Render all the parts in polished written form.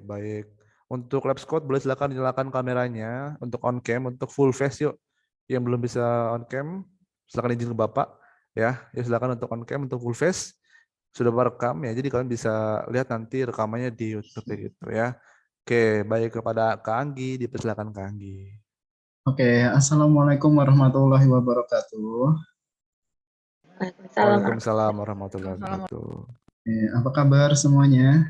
baik. Untuk Lab Squad boleh silakan nyalakan kameranya untuk on cam, untuk full face yuk. Yang belum bisa on cam, silakan izin ke Bapak ya. Ya silakan untuk on cam, untuk full face sudah merekam ya. Jadi kalian bisa lihat nanti rekamannya di YouTube gitu ya. Oke, baik kepada Kak Anggi, dipersilakan Kak Anggi. Oke, Assalamualaikum warahmatullahi wabarakatuh. Waalaikumsalam warahmatullahi wabarakatuh. Apa kabar semuanya?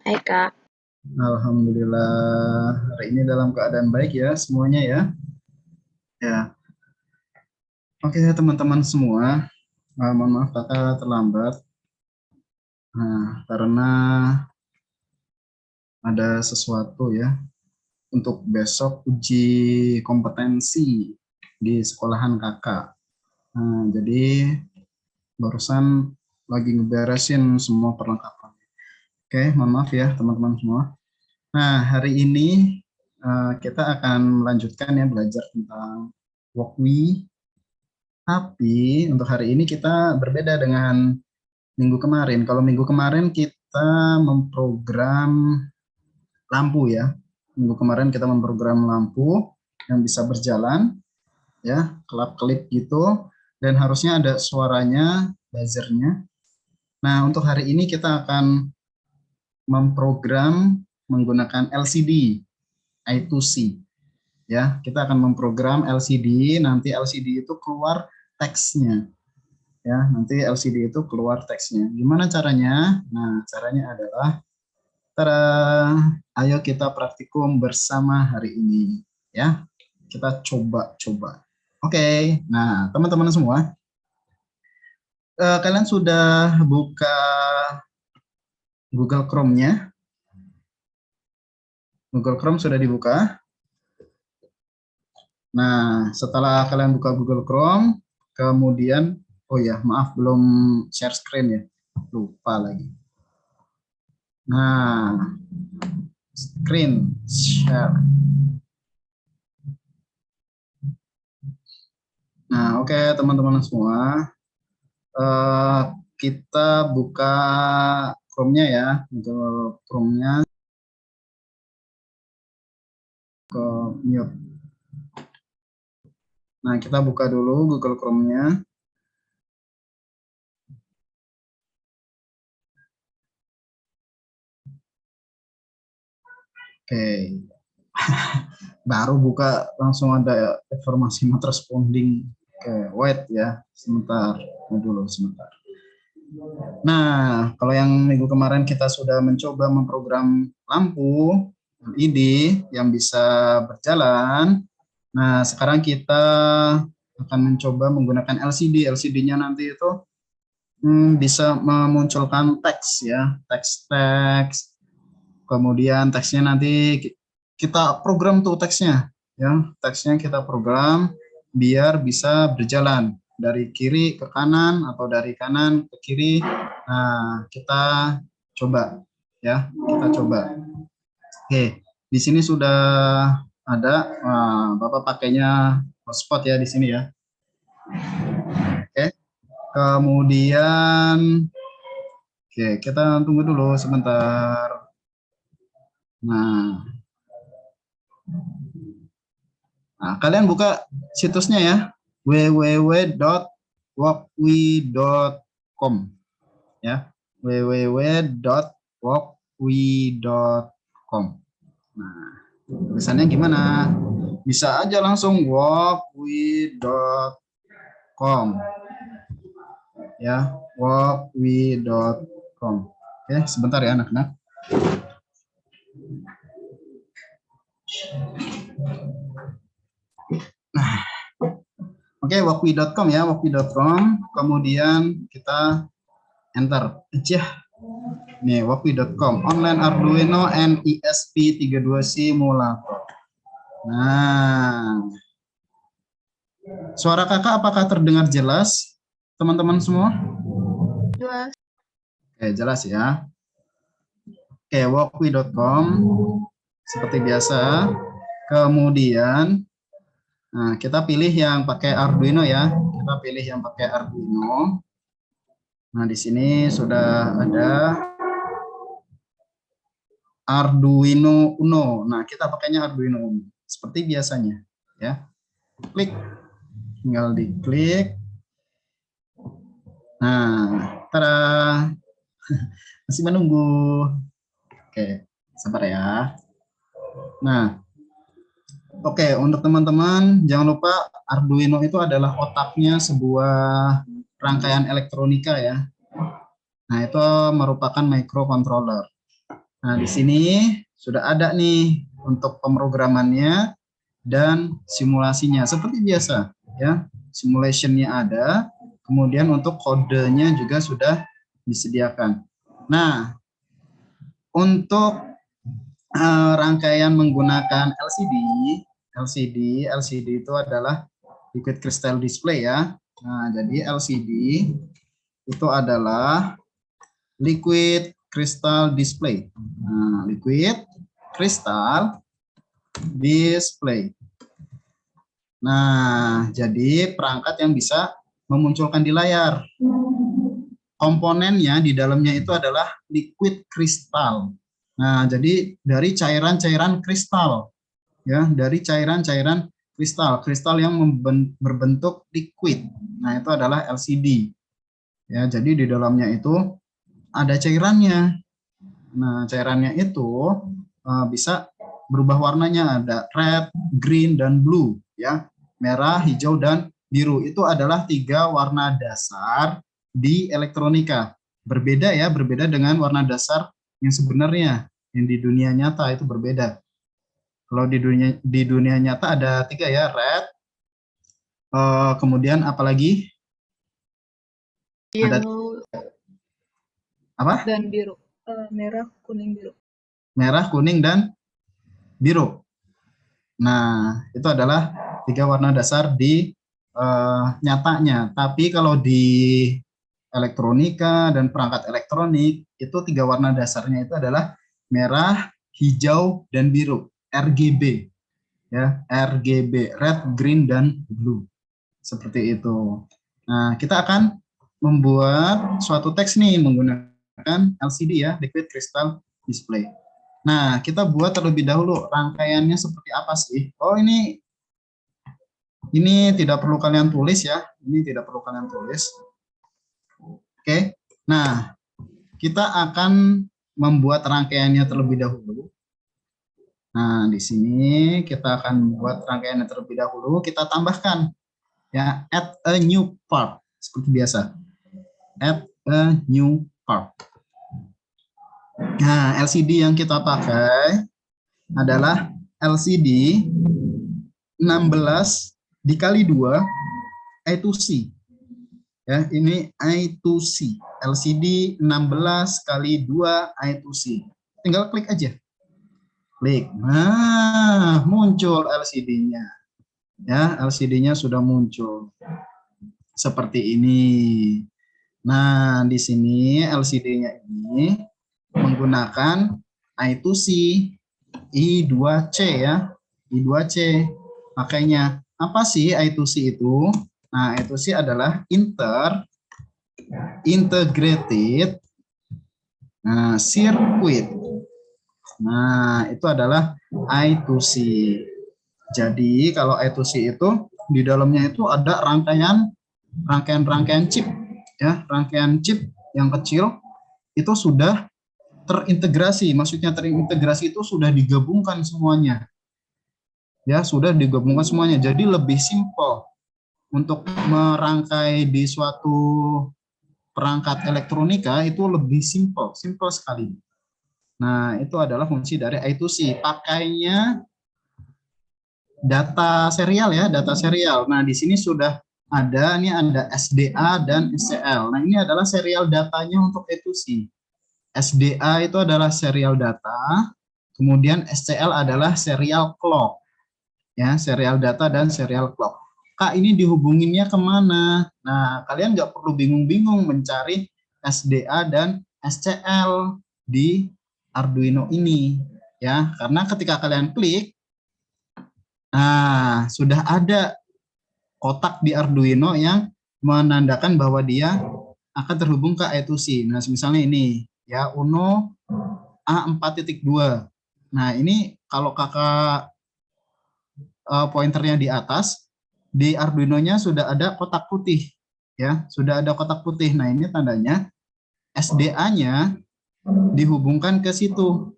Hai Kak. Alhamdulillah, hari ini dalam keadaan baik ya semuanya ya. Ya, oke teman-teman semua, mohon maaf kakak terlambat. Nah, karena ada sesuatu ya untuk besok uji kompetensi di sekolahan kakak. Nah, jadi barusan lagi ngeberesin semua perlengkapan. Oke, mohon maaf ya teman-teman semua. Nah, hari ini kita akan melanjutkan ya belajar tentang Walkme. Tapi untuk hari ini kita berbeda dengan minggu kemarin. Kalau minggu kemarin kita memprogram lampu ya. Minggu kemarin kita memprogram lampu yang bisa berjalan ya, kelap-kelip gitu, dan harusnya ada suaranya, buzzernya. Nah, untuk hari ini kita akan memprogram menggunakan LCD I2C ya. Kita akan memprogram LCD, nanti LCD itu keluar teksnya ya, nanti LCD itu keluar teksnya. Gimana caranya? Nah, caranya adalah ayo kita praktikum bersama hari ini ya. Kita coba-coba. Oke. Nah, teman-teman semua, kalian sudah buka Google Chrome-nya? Google Chrome sudah dibuka? Nah, setelah kalian buka Google Chrome, kemudian, oh ya, maaf belum share screen ya, lupa lagi. Nah, screen share. Nah, oke teman-teman semua, kita buka Chrome-nya ya, Google Chrome-nya ke mute. Nah, kita buka dulu Google Chrome-nya. Oke. Baru buka langsung ada informasi not responding. Oke, wait ya, sebentar. Dulu sebentar. Nah, kalau yang minggu kemarin kita sudah mencoba memprogram lampu LED yang bisa berjalan. Nah, sekarang kita akan mencoba menggunakan LCD. LCD-nya nanti itu bisa memunculkan teks ya, teks-teks. Kemudian teksnya nanti kita program tuh teksnya ya, teksnya kita program biar bisa berjalan dari kiri ke kanan atau dari kanan ke kiri. Nah, kita coba ya, kita coba. Oke, di sini sudah ada. Bapak pakainya hotspot ya di sini ya. Oke, kemudian oke, kita tunggu dulu sebentar. Nah, kalian buka situsnya ya, www.walkwe.com ya, www.walkwe.com. Nah, tulisannya gimana? Bisa aja langsung walkwe.com ya, walkwe.com. Oke, sebentar ya anak-anak. Nah, oke, walkwe.com ya, walkwe.com. Kemudian kita enter aja. Nih, walkwe.com, online Arduino and ESP32 simulator. Nah, suara kakak apakah terdengar jelas, teman-teman semua? Jelas. Oke, jelas ya. Oke, walkwe.com seperti biasa. Kemudian, nah, kita pilih yang pakai Arduino ya. Kita pilih yang pakai Arduino. Nah, di sini sudah ada. Arduino Uno. Nah, kita pakainya Arduino Uno seperti biasanya, ya. Klik, tinggal diklik. Nah, tada, masih menunggu. Oke, sabar ya. Nah, oke, untuk teman-teman jangan lupa Arduino itu adalah otaknya sebuah rangkaian elektronika ya. Nah, itu merupakan microcontroller. Nah, di sini sudah ada nih untuk pemrogramannya dan simulasinya seperti biasa ya. Simulationnya ada, kemudian untuk kodenya juga sudah disediakan. Nah, untuk rangkaian menggunakan LCD itu adalah liquid crystal display ya. Nah, jadi LCD itu adalah liquid crystal display. Nah, liquid crystal display. Nah, jadi perangkat yang bisa memunculkan di layar. Komponennya di dalamnya itu adalah liquid kristal. Nah, jadi dari cairan-cairan kristal, ya, dari cairan-cairan kristal yang berbentuk liquid. Nah, itu adalah LCD. Ya, jadi di dalamnya itu ada cairannya. Nah, cairannya itu bisa berubah warnanya, ada red, green, dan blue, ya, merah, hijau, dan biru. Itu adalah 3 warna dasar di elektronika. Berbeda ya, berbeda dengan warna dasar yang sebenarnya, yang di dunia nyata itu berbeda. Kalau di dunia nyata ada 3 ya, red, kemudian apalagi? Yellow Apa? dan biru. Merah, kuning, biru. Merah, kuning, dan biru. Nah, itu adalah 3 warna dasar di nyatanya. Tapi kalau di elektronika dan perangkat elektronik, itu 3 warna dasarnya itu adalah merah, hijau, dan biru. RGB. Ya, RGB, red, green, dan blue. Seperti itu. Nah, kita akan membuat suatu teks nih menggunakan LCD ya, liquid crystal display. Nah, kita buat terlebih dahulu rangkaiannya seperti apa sih? Oh, ini tidak perlu kalian tulis ya. Ini tidak perlu kalian tulis. Oke. Nah, kita akan membuat rangkaiannya terlebih dahulu. Nah, di sini kita akan membuat rangkaiannya terlebih dahulu. Kita tambahkan ya, add a new part seperti biasa. Add a new part. Nah, LCD yang kita pakai adalah LCD 16 dikali 2 I2C. Ya, ini I2C. LCD 16 kali 2 I2C. Tinggal klik aja. Klik. Nah, muncul LCD-nya. Ya, LCD-nya sudah muncul. Seperti ini. Nah, di sini LCD-nya ini menggunakan I2C I2C ya, I2C. Makanya apa sih I2C itu? Nah, I2C adalah integrated circuit. Nah, itu adalah I2C. Jadi kalau I2C itu di dalamnya itu ada rangkaian chip ya, rangkaian chip yang kecil itu sudah terintegrasi. Maksudnya terintegrasi itu sudah digabungkan semuanya. Ya, sudah digabungkan semuanya. Jadi lebih simpel untuk merangkai di suatu perangkat elektronika itu lebih simpel sekali. Nah, itu adalah fungsi dari I2C. Pakainya data serial ya, data serial. Nah, di sini sudah ada, ini ada SDA dan SCL. Nah, ini adalah serial datanya untuk I2C. SDA itu adalah serial data, kemudian SCL adalah serial clock. Ya, serial data dan serial clock. Kak, ini dihubunginnya kemana? Nah, kalian nggak perlu bingung-bingung mencari SDA dan SCL di Arduino ini. Ya, karena ketika kalian klik, nah, sudah ada kotak di Arduino yang menandakan bahwa dia akan terhubung ke I2C. Nah, misalnya ini ya, Uno A4.2. Nah, ini kalau kakak pointernya di atas, di Arduino-nya sudah ada kotak putih. Ya, sudah ada kotak putih. Nah, ini tandanya SDA-nya dihubungkan ke situ.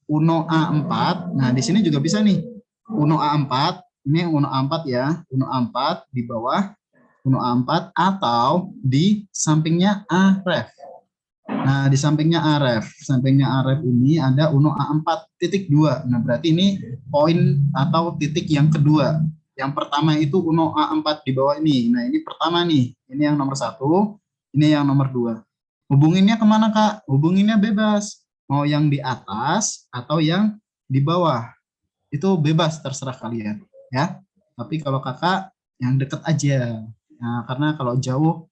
Uno A4. Nah, di sini juga bisa nih. Uno A4. Ini Uno A4 ya. Uno A4 di bawah Uno A4 atau di sampingnya Aref. Nah, di sampingnya Aref. Sampingnya Aref ini ada Uno A4.2. Nah, berarti ini poin atau titik yang kedua. Yang pertama itu Uno A4 di bawah ini. Nah, ini pertama nih. Ini yang nomor 1. Ini yang nomor 2. Hubunginnya kemana, Kak? Hubunginnya bebas. Mau yang di atas atau yang di bawah. Itu bebas, terserah kalian. Ya. Tapi kalau kakak, yang dekat aja. Nah, karena kalau jauh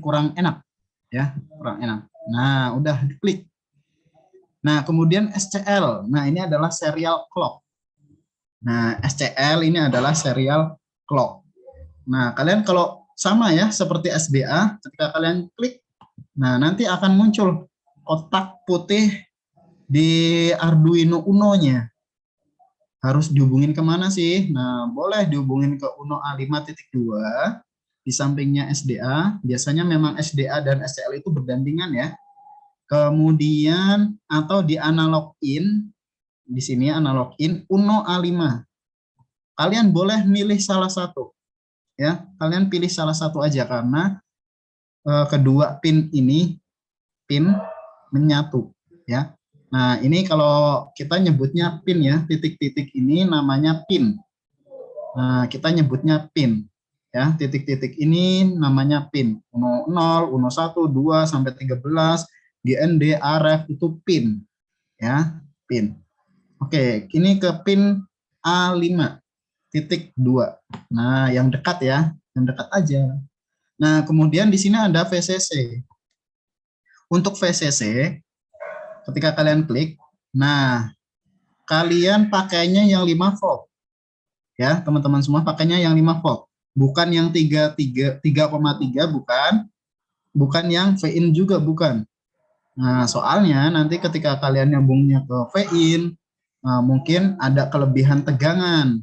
kurang enak. Ya, kurang enak. Nah, udah diklik. Nah, kemudian SCL. Nah, ini adalah serial clock. Nah, SCL ini adalah serial clock. Nah, kalian kalau sama ya, seperti SDA, ketika kalian klik, nah nanti akan muncul kotak putih di Arduino Uno-nya. Harus dihubungin kemana sih? Nah, boleh dihubungin ke Uno A5.2. Di sampingnya SDA, biasanya memang SDA dan SCL itu berdampingan ya. Kemudian atau di analog in, di sini analog in Uno A5. Kalian boleh milih salah satu. Ya, kalian pilih salah satu aja karena kedua pin ini pin menyatu ya. Nah, ini kalau kita nyebutnya pin ya, titik-titik ini namanya pin. Nah, kita nyebutnya pin ya, titik-titik ini namanya pin. Uno 0, Uno 1, 2 sampai 13, GND, RF itu pin ya, pin. Oke, ini ke pin A5.2. Nah, yang dekat ya, yang dekat aja. Nah, kemudian di sini ada VCC. Untuk VCC, ketika kalian klik, nah, kalian pakainya yang 5 volt. Ya, teman-teman semua pakainya yang 5 volt. Bukan yang 3,3 bukan. Bukan yang V-in juga bukan. Nah, soalnya nanti ketika kalian nyambungnya ke V-in, mungkin ada kelebihan tegangan.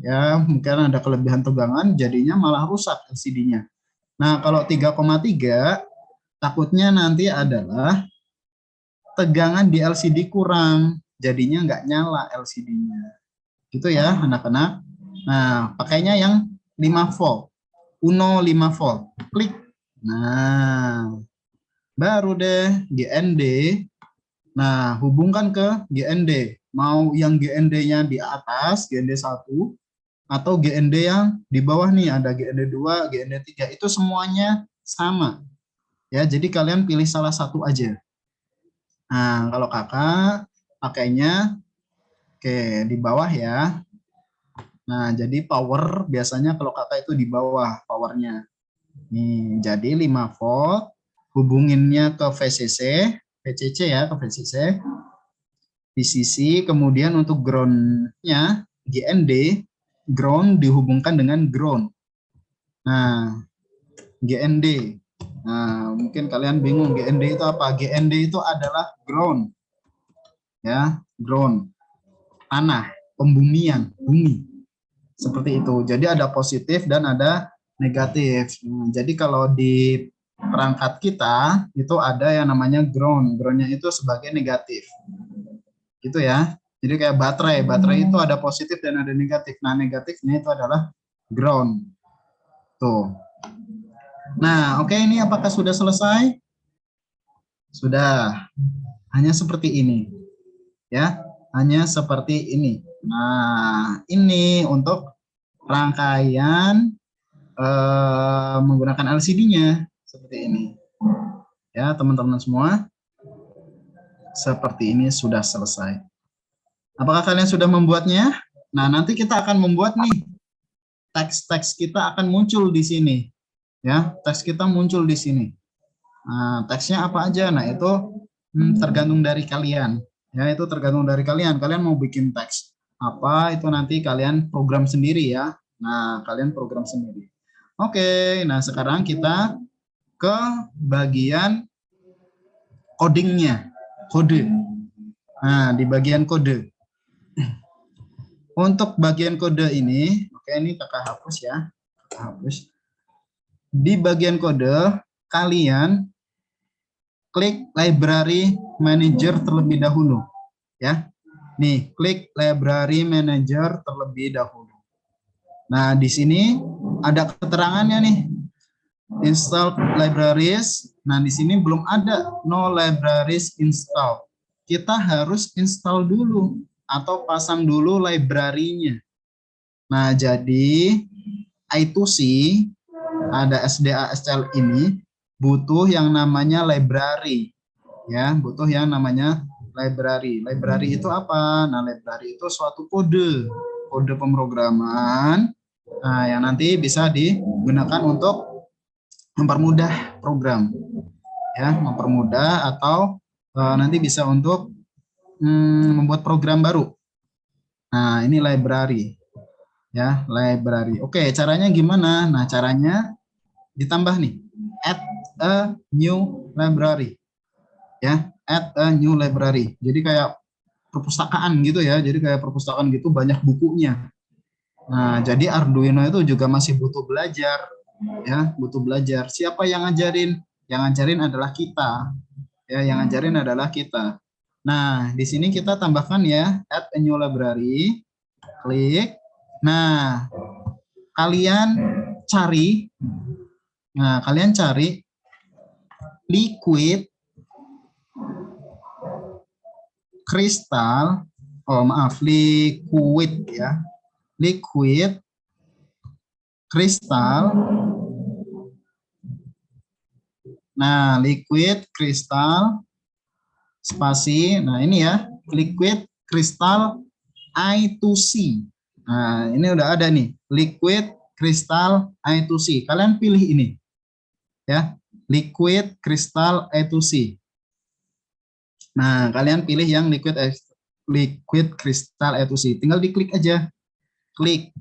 Ya, mungkin ada kelebihan tegangan, jadinya malah rusak LCD-nya. Nah, kalau 3,3 takutnya nanti adalah tegangan di LCD kurang, jadinya nggak nyala LCD-nya. Gitu ya, anak-anak. Nah, pakainya yang 5 volt. Uno 5 volt. Klik. Nah, baru deh GND. Nah, hubungkan ke GND. Mau yang GND-nya di atas, GND 1, atau GND yang di bawah nih, ada GND 2, GND 3. Itu semuanya sama. Ya, jadi kalian pilih salah satu aja. Nah, kalau kakak pakainya di bawah ya. Nah, jadi power biasanya kalau kakak itu di bawah powernya. Nih, jadi 5 volt, hubunginnya ke VCC ya, ke VCC. Di sisi, kemudian untuk ground-nya, GND, ground dihubungkan dengan ground. Nah, GND. Nah, mungkin kalian bingung GND itu apa? GND itu adalah ground. Ya, ground. Tanah, pembumian, bumi. Seperti itu. Jadi ada positif dan ada negatif. Jadi kalau di perangkat kita itu ada yang namanya ground. Groundnya itu sebagai negatif. Gitu ya. Jadi kayak baterai. Baterai itu ada positif dan ada negatif. Nah, negatifnya itu adalah ground. Tuh. Nah, oke, ini apakah sudah selesai? Sudah. Hanya seperti ini. Ya, hanya seperti ini. Nah, ini untuk rangkaian menggunakan LCD-nya seperti ini. Ya, teman-teman semua. Seperti ini sudah selesai. Apakah kalian sudah membuatnya? Nah, nanti kita akan membuat nih. Teks-teks kita akan muncul di sini. Ya, teks kita muncul di sini. Nah, teksnya apa aja? Nah, itu tergantung dari kalian. Ya, itu tergantung dari kalian. Kalian mau bikin teks apa, itu nanti kalian program sendiri ya. Nah, kalian program sendiri. Oke, nah sekarang kita ke bagian codingnya. Kode. Nah, di bagian kode. Untuk bagian kode ini, oke ini kakak hapus ya. Kakak hapus. Di bagian kode, kalian klik library manager terlebih dahulu. Ya, nih klik library manager terlebih dahulu. Nah, di sini ada keterangannya nih. Install libraries. Nah, di sini belum ada no libraries install. Kita harus install dulu atau pasang dulu library-nya. Nah, jadi I2C ada SDA STL ini butuh yang namanya library. Ya, butuh yang namanya library. Library itu apa? Nah, library itu suatu kode pemrograman yang nanti bisa digunakan untuk mempermudah program, ya, mempermudah atau nanti bisa untuk membuat program baru. Nah, ini library, ya, library. Oke, caranya gimana? Nah, caranya ditambah nih, add a new library, ya, add a new library. Jadi kayak perpustakaan gitu ya, jadi kayak perpustakaan gitu banyak bukunya. Nah, jadi Arduino itu juga masih butuh belajar, ya, butuh belajar. Siapa yang ngajarin? Yang ngajarin adalah kita, ya, yang ngajarin adalah kita. Nah, di sini kita tambahkan ya, add a new library, klik. Nah, kalian cari, liquid kristal, liquid ya, liquid kristal. Nah, liquid kristal spasi. Nah, ini ya, liquid kristal I2C. Nah, ini udah ada nih, liquid kristal I2C. Kalian pilih ini. Ya, liquid kristal I2C. Nah, kalian pilih yang liquid kristal I2C. Tinggal diklik aja. Klik.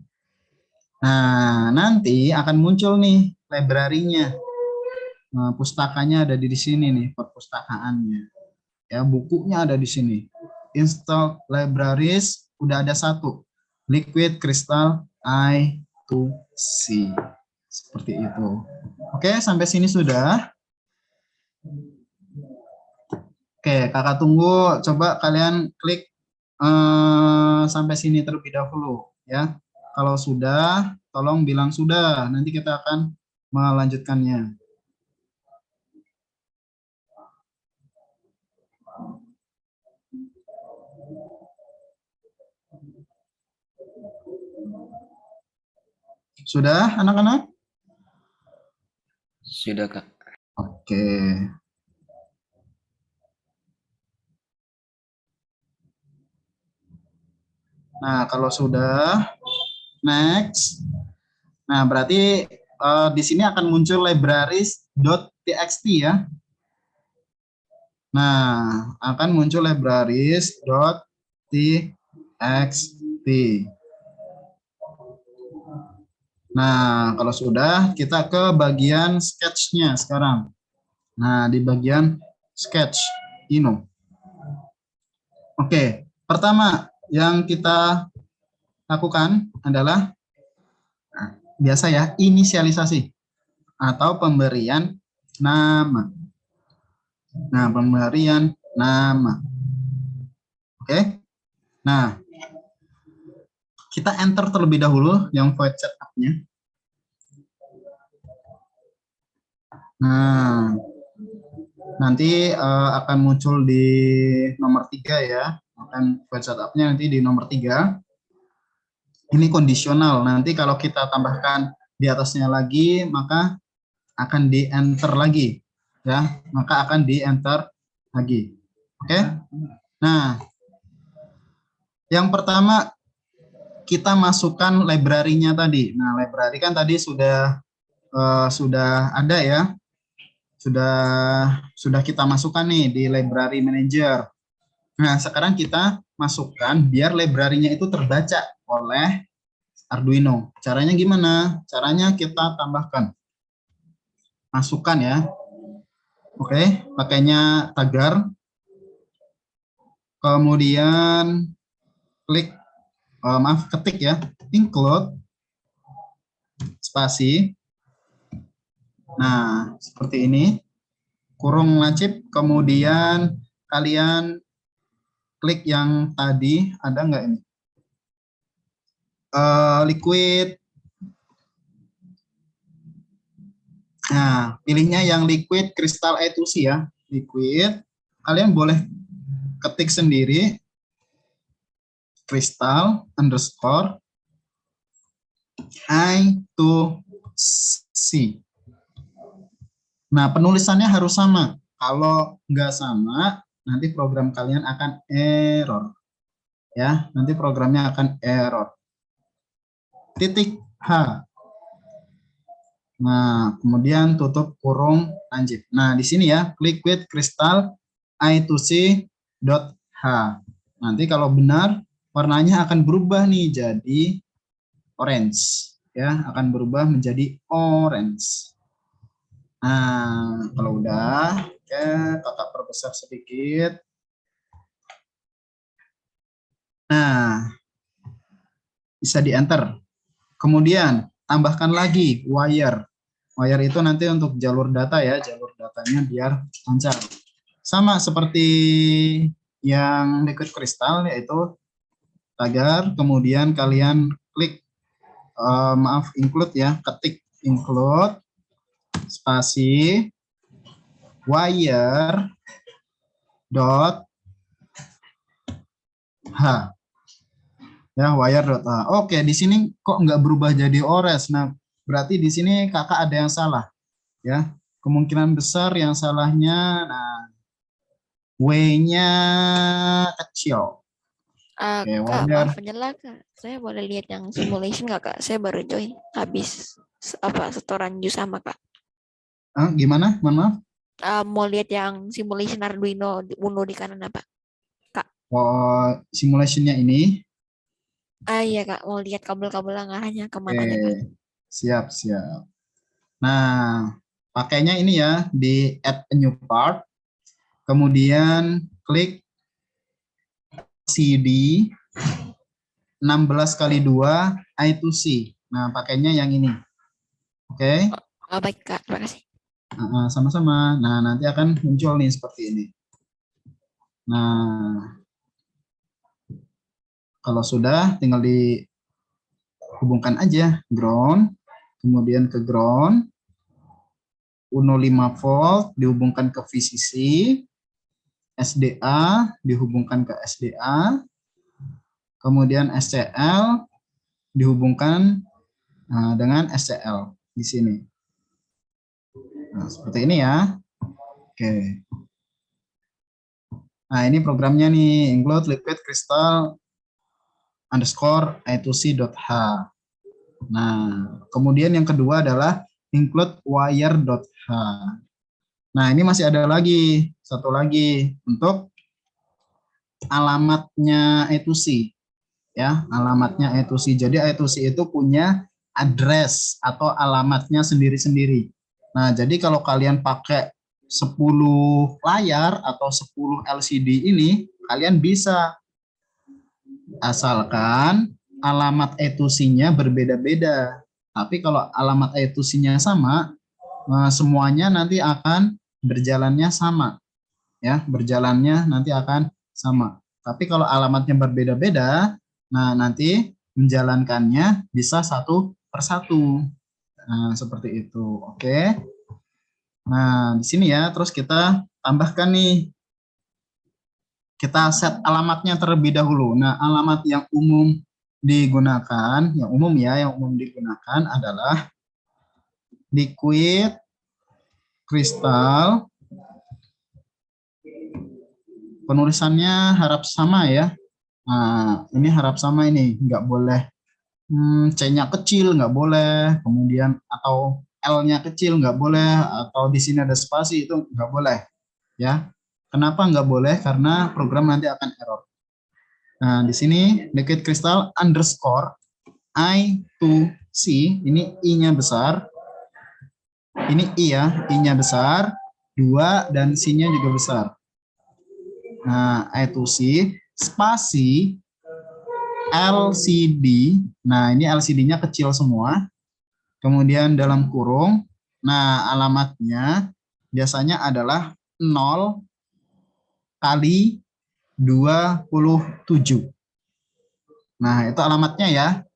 Nah, nanti akan muncul nih library-nya. Nah, pustakanya ada di sini nih, perpustakaannya. Ya, bukunya ada di sini. Install libraries udah ada satu. Liquid Crystal I2C. Seperti itu. Oke, sampai sini sudah. Oke, kakak tunggu. Coba kalian klik sampai sini terlebih dahulu, ya. Kalau sudah, tolong bilang sudah. Nanti kita akan melanjutkannya. Sudah, anak-anak? Sudah, Kak. Oke. Nah, kalau sudah, next. Nah, berarti di sini akan muncul libraries.txt ya. Nah, akan muncul libraries.txt. Nah, kalau sudah, kita ke bagian sketch-nya sekarang. Nah, di bagian sketch, ini. Oke, pertama yang kita lakukan adalah biasa ya, inisialisasi atau pemberian nama. Nah, pemberian nama. Oke. Nah, kita enter terlebih dahulu yang void setup-nya. Nah, nanti akan muncul di nomor 3 ya. Akan void setup-nya nanti di nomor 3. Ini kondisional. Nanti kalau kita tambahkan di atasnya lagi, maka akan di enter lagi. Ya, maka akan di enter lagi. Oke. Nah, yang pertama kita masukkan library-nya tadi. Nah, library kan tadi sudah ada ya. Sudah kita masukkan nih di library manager. Nah, sekarang kita masukkan biar library-nya itu terbaca oleh Arduino. Caranya gimana? Caranya kita tambahkan. Masukkan ya. Oke, pakainya tagar. kemudian klik, ketik ya, include spasi. Nah, seperti ini, kurung lancip, kemudian kalian klik yang tadi, ada nggak ini? Liquid. Nah, pilihnya yang liquid kristal E2C ya. Liquid. Kalian boleh ketik sendiri kristal underscore I2C. Nah, penulisannya harus sama. Kalau nggak sama, nanti program kalian akan error. Ya, nanti programnya akan error. Titik H. Nah, kemudian tutup kurung lancip. Nah, di sini ya, liquid kristal I2C.H. Nanti kalau benar, warnanya akan berubah nih jadi orange. Ya, akan berubah menjadi orange. Nah, kalau udah, oke, kakak perbesar sedikit. Nah, bisa di-enter. Kemudian, tambahkan lagi wire. Wire itu nanti untuk jalur data ya, jalur datanya biar lancar. Sama seperti yang liquid kristal, yaitu tagar, kemudian kalian klik, include ya, ketik include, spasi, wire, dot, h. Ya, wire.h. Oke, di sini kok nggak berubah jadi orange. Nah, berarti di sini kakak ada yang salah. Ya, kemungkinan besar yang salahnya, nah, W-nya kecil. Oke, Kak, wire. maaf menyela Kak. Saya boleh lihat yang simulation nggak Kak? Saya baru join habis setoran jus sama Kak. Gimana? Mohon maaf. Mau lihat yang simulation Arduino Uno di kanan apa? Oh, simulationnya ini. Iya Kak, mau lihat kabel-kabel yang arahnya kemananya Kak. Siap. Nah, pakainya ini ya, di add a new part, kemudian klik CD 16x2 I2C. Nah, pakainya yang ini. Oke. Baik Kak, terima kasih. Sama-sama. Nah, nanti akan muncul nih seperti ini. Nah, kalau sudah tinggal dihubungkan aja ground, kemudian ke ground, Uno 5 volt dihubungkan ke VCC, SDA dihubungkan ke SDA, kemudian SCL dihubungkan dengan SCL di sini. Nah, seperti ini ya. Oke. Nah, ini programnya nih, include liquid crystal underscore I2C.h. Nah, kemudian yang kedua adalah include wire.h. Nah, ini masih ada lagi, satu lagi untuk alamatnya I2C. Ya, alamatnya I2C. Jadi I2C itu punya address atau alamatnya sendiri-sendiri. Nah, jadi kalau kalian pakai 10 layar atau 10 LCD ini, kalian bisa, asalkan alamat I2C-nya berbeda-beda. Tapi kalau alamat I2C-nya sama, semuanya nanti akan berjalannya sama. Ya, berjalannya nanti akan sama. Tapi kalau alamatnya berbeda-beda, nah nanti menjalankannya bisa satu persatu. Nah, seperti itu. Oke. Nah, di sini ya, terus kita tambahkan nih. Kita set alamatnya terlebih dahulu. Nah, alamat yang umum digunakan, yang umum digunakan adalah liquid kristal. Penulisannya harap sama ya. Nah, ini harap sama ini, nggak boleh C-nya kecil, nggak boleh, kemudian atau L-nya kecil, nggak boleh, atau di sini ada spasi, itu nggak boleh. Ya, kenapa nggak boleh? Karena program nanti akan error. Nah, di sini liquid crystal underscore I2C, ini I-nya besar, ini I ya, I-nya besar, 2 dan C-nya juga besar. Nah, I2C spasi LCD. Nah, ini LCD-nya kecil semua. Kemudian dalam kurung. Nah, alamatnya biasanya adalah 0 kali 27. Nah, itu alamatnya ya.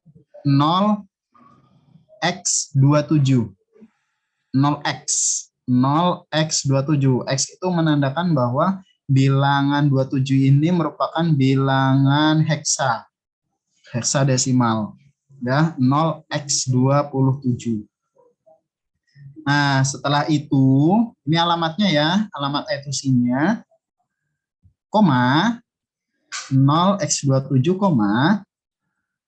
0x27. 0x. 0x27. X itu menandakan bahwa bilangan 27 ini merupakan bilangan heksa. Heksadesimal. Ya, 0x27. Nah, setelah itu, ini alamatnya ya, alamat I2C-nya, koma, 0x27,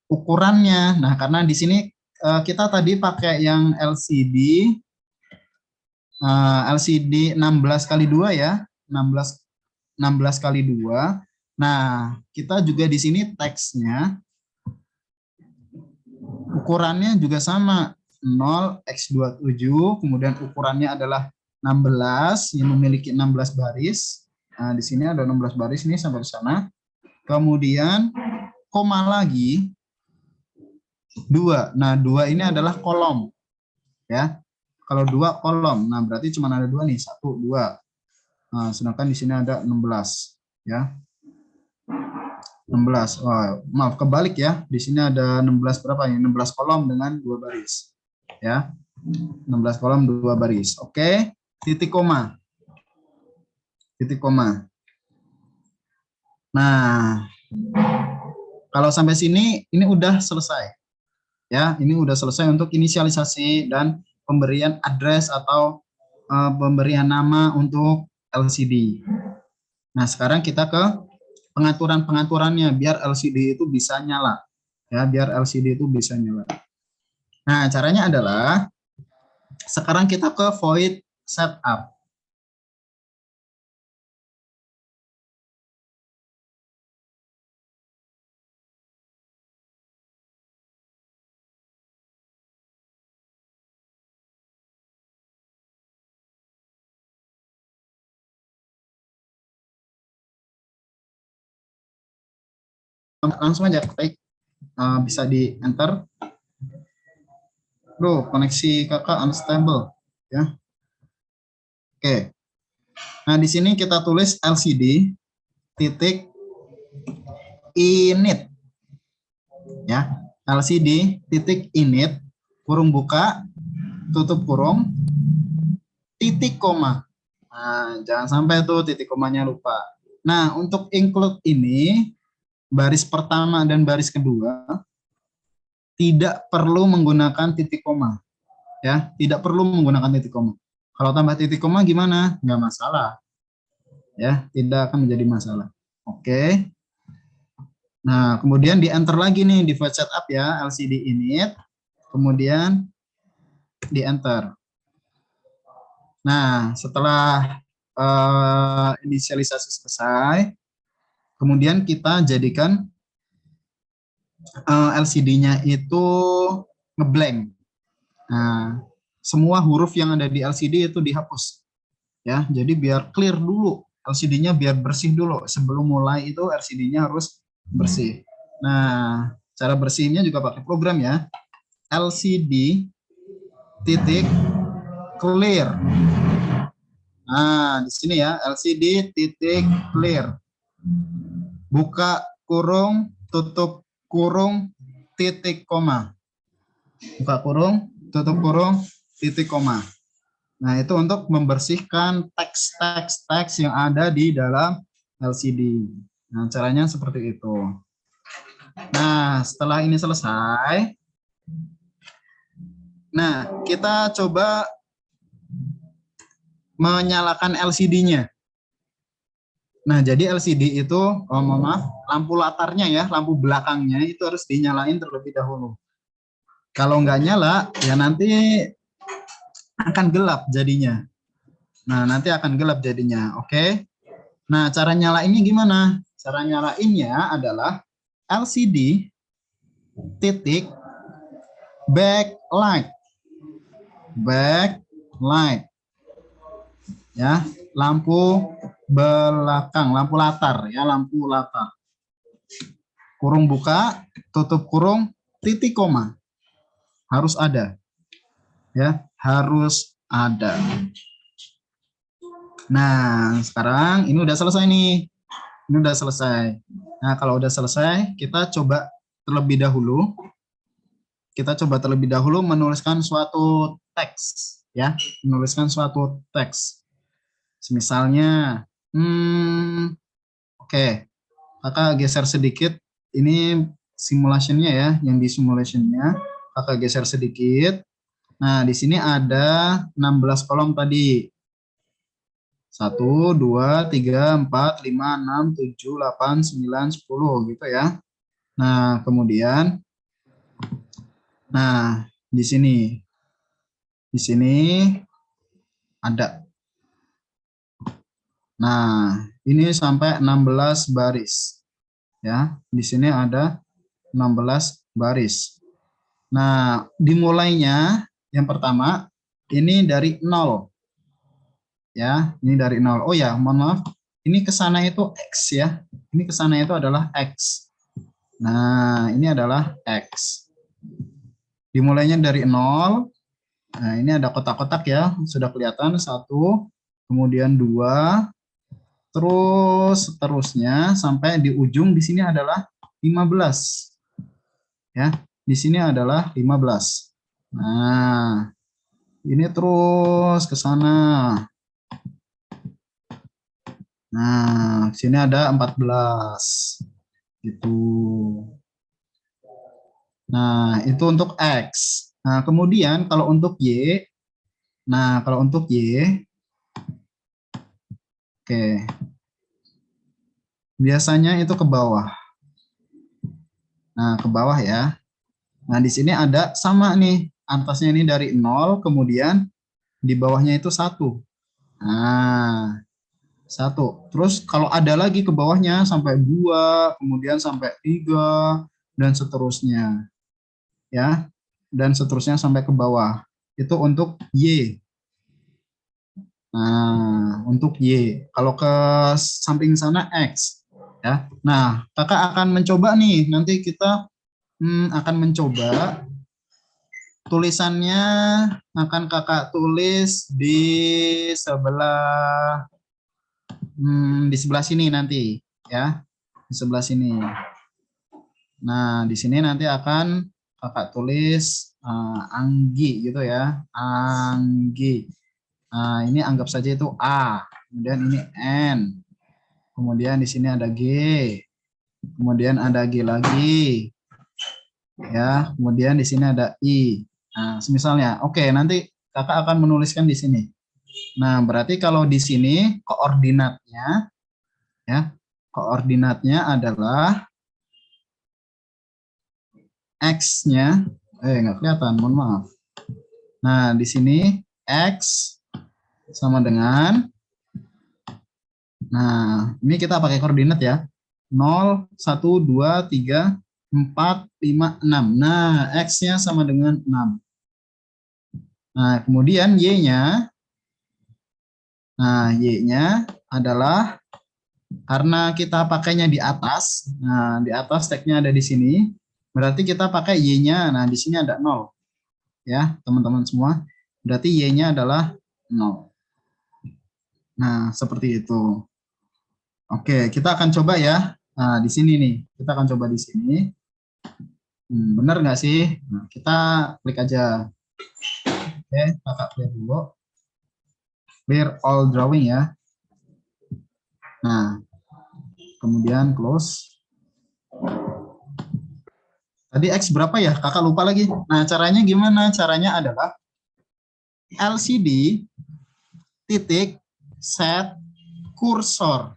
ukurannya. Nah, karena di sini kita tadi pakai yang LCD 16 kali 2 ya, 16 kali 2. Nah, kita juga di sini teksnya ukurannya juga sama, 0x27, kemudian ukurannya adalah 16 yang memiliki 16 baris. Nah, di sini ada 16 baris nih sampai ke sana. Kemudian koma lagi 2. Nah, 2 ini adalah kolom. Ya. Kalau 2 kolom. Nah, berarti cuma ada 2 nih, 1 2. Nah, sedangkan di sini ada 16, ya. 16. Oh, maaf kebalik ya. Di sini ada 16 berapa ya? 16 kolom dengan 2 baris. Ya. 16 kolom 2 baris. Oke, titik koma. Titik koma. Nah, kalau sampai sini ini udah selesai. Ya, ini udah selesai untuk inisialisasi dan pemberian address atau pemberian nama untuk LCD. Nah, sekarang kita ke pengaturan-pengaturannya biar LCD itu bisa nyala. Ya, biar LCD itu bisa nyala. Nah, caranya adalah sekarang kita ke void setup. Langsung aja klik, bisa di enter. Bro, koneksi kakak unstable ya. Oke. Nah, di sini kita tulis LCD titik init ya. LCD titik init kurung buka tutup kurung titik koma. Nah, jangan sampai tuh titik komanya lupa. Nah, untuk include ini baris pertama dan baris kedua tidak perlu menggunakan titik koma. Ya, tidak perlu menggunakan titik koma. Kalau tambah titik koma gimana? Nggak masalah. Ya, tidak akan menjadi masalah. Oke. Nah, kemudian di enter lagi nih di void setup ya, LCD init. Kemudian di enter. Nah, setelah inisialisasi selesai, kemudian kita jadikan LCD-nya itu ngeblank. Nah, semua huruf yang ada di LCD itu dihapus. Ya, jadi biar clear dulu. LCD-nya biar bersih dulu. Sebelum mulai itu LCD-nya harus bersih. Nah, cara bersihnya juga pakai program ya. LCD titik clear. Nah, di sini ya, LCD titik clear. Buka kurung, tutup kurung, titik koma. Buka kurung, tutup kurung, titik koma. Nah, itu untuk membersihkan teks yang ada di dalam LCD. Nah, caranya seperti itu. Nah, setelah ini selesai, nah, kita coba menyalakan LCD-nya. Nah, jadi LCD itu, mohon maaf, lampu latarnya ya, lampu belakangnya itu harus dinyalain terlebih dahulu. Kalau nggak nyala, ya nanti akan gelap jadinya. Nah, nanti akan gelap jadinya, oke? Nah, cara nyalainnya gimana? Cara nyalainnya adalah LCD titik backlight. Backlight. Ya, lampu belakang, lampu latar ya, lampu latar. Kurung buka, tutup kurung, titik koma. Harus ada. Ya, harus ada. Nah, sekarang ini udah selesai nih. Ini udah selesai. Nah, kalau udah selesai, kita coba terlebih dahulu. Kita coba terlebih dahulu menuliskan suatu teks, ya, menuliskan suatu teks. Misalnya, oke, kakak geser sedikit. Ini simulationnya ya, yang di simulationnya kakak geser sedikit. Nah, di sini ada 16 kolom tadi. 1, 2, 3, 4, 5, 6, 7, 8, 9, 10 gitu ya. Nah, kemudian di sini ada. Nah, ini sampai 16 baris. Ya, di sini ada 16 baris. Nah, dimulainya yang pertama ini dari 0. Ya, ini dari 0. Oh ya, mohon maaf. Ini ke sana itu X ya. Ini ke sana itu adalah X. Nah, ini adalah X. Dimulainya dari 0. Nah, ini ada kotak-kotak ya. Sudah kelihatan 1, kemudian 2, terus seterusnya sampai di ujung di sini adalah 15. Ya, di sini adalah 15. Nah, ini terus ke sana. Nah, sini ada 14. Gitu. Nah, itu untuk X. Nah, kemudian kalau untuk Y, oke. Biasanya itu ke bawah. Nah, ke bawah ya. Nah, di sini ada sama nih. Atasnya ini dari 0, kemudian di bawahnya itu 1. Nah, 1. Terus kalau ada lagi ke bawahnya sampai 2, kemudian sampai 3, dan seterusnya. Ya, dan seterusnya sampai ke bawah. Itu untuk Y. Nah, untuk Y. Kalau ke samping sana X. Ya. Nah, kakak akan mencoba nih. Nanti kita akan mencoba tulisannya akan kakak tulis di sebelah sini nanti ya, di sebelah sini. Nah, di sini nanti akan kakak tulis Anggi gitu ya, Anggi. Nah, ini anggap saja itu A, kemudian ini N, kemudian di sini ada G, kemudian ada G lagi, ya, kemudian di sini ada I. Nah, misalnya, oke, nanti kakak akan menuliskan di sini. Nah, berarti kalau di sini koordinatnya, ya, koordinatnya adalah X-nya, nggak kelihatan, mohon maaf. Nah, di sini X sama dengan, nah, ini kita pakai koordinat ya, 0, 1, 2, 3, 4, 5, 6. Nah, X-nya sama dengan 6. Nah, kemudian Y-nya, adalah, karena kita pakainya di atas, nah, di atas tag-nya ada di sini, berarti kita pakai Y-nya, nah, di sini ada 0. Ya, teman-teman semua, berarti Y-nya adalah 0. Nah, seperti itu. Oke, kita akan coba ya. Nah, di sini nih, kita akan coba di sini. Benar nggak sih? Nah, kita klik aja. Oke, kakak clear dulu. Clear all drawing ya. Nah, kemudian close. Tadi X berapa ya? Kakak lupa lagi. Nah, caranya gimana? Caranya adalah LCD titik set kursor.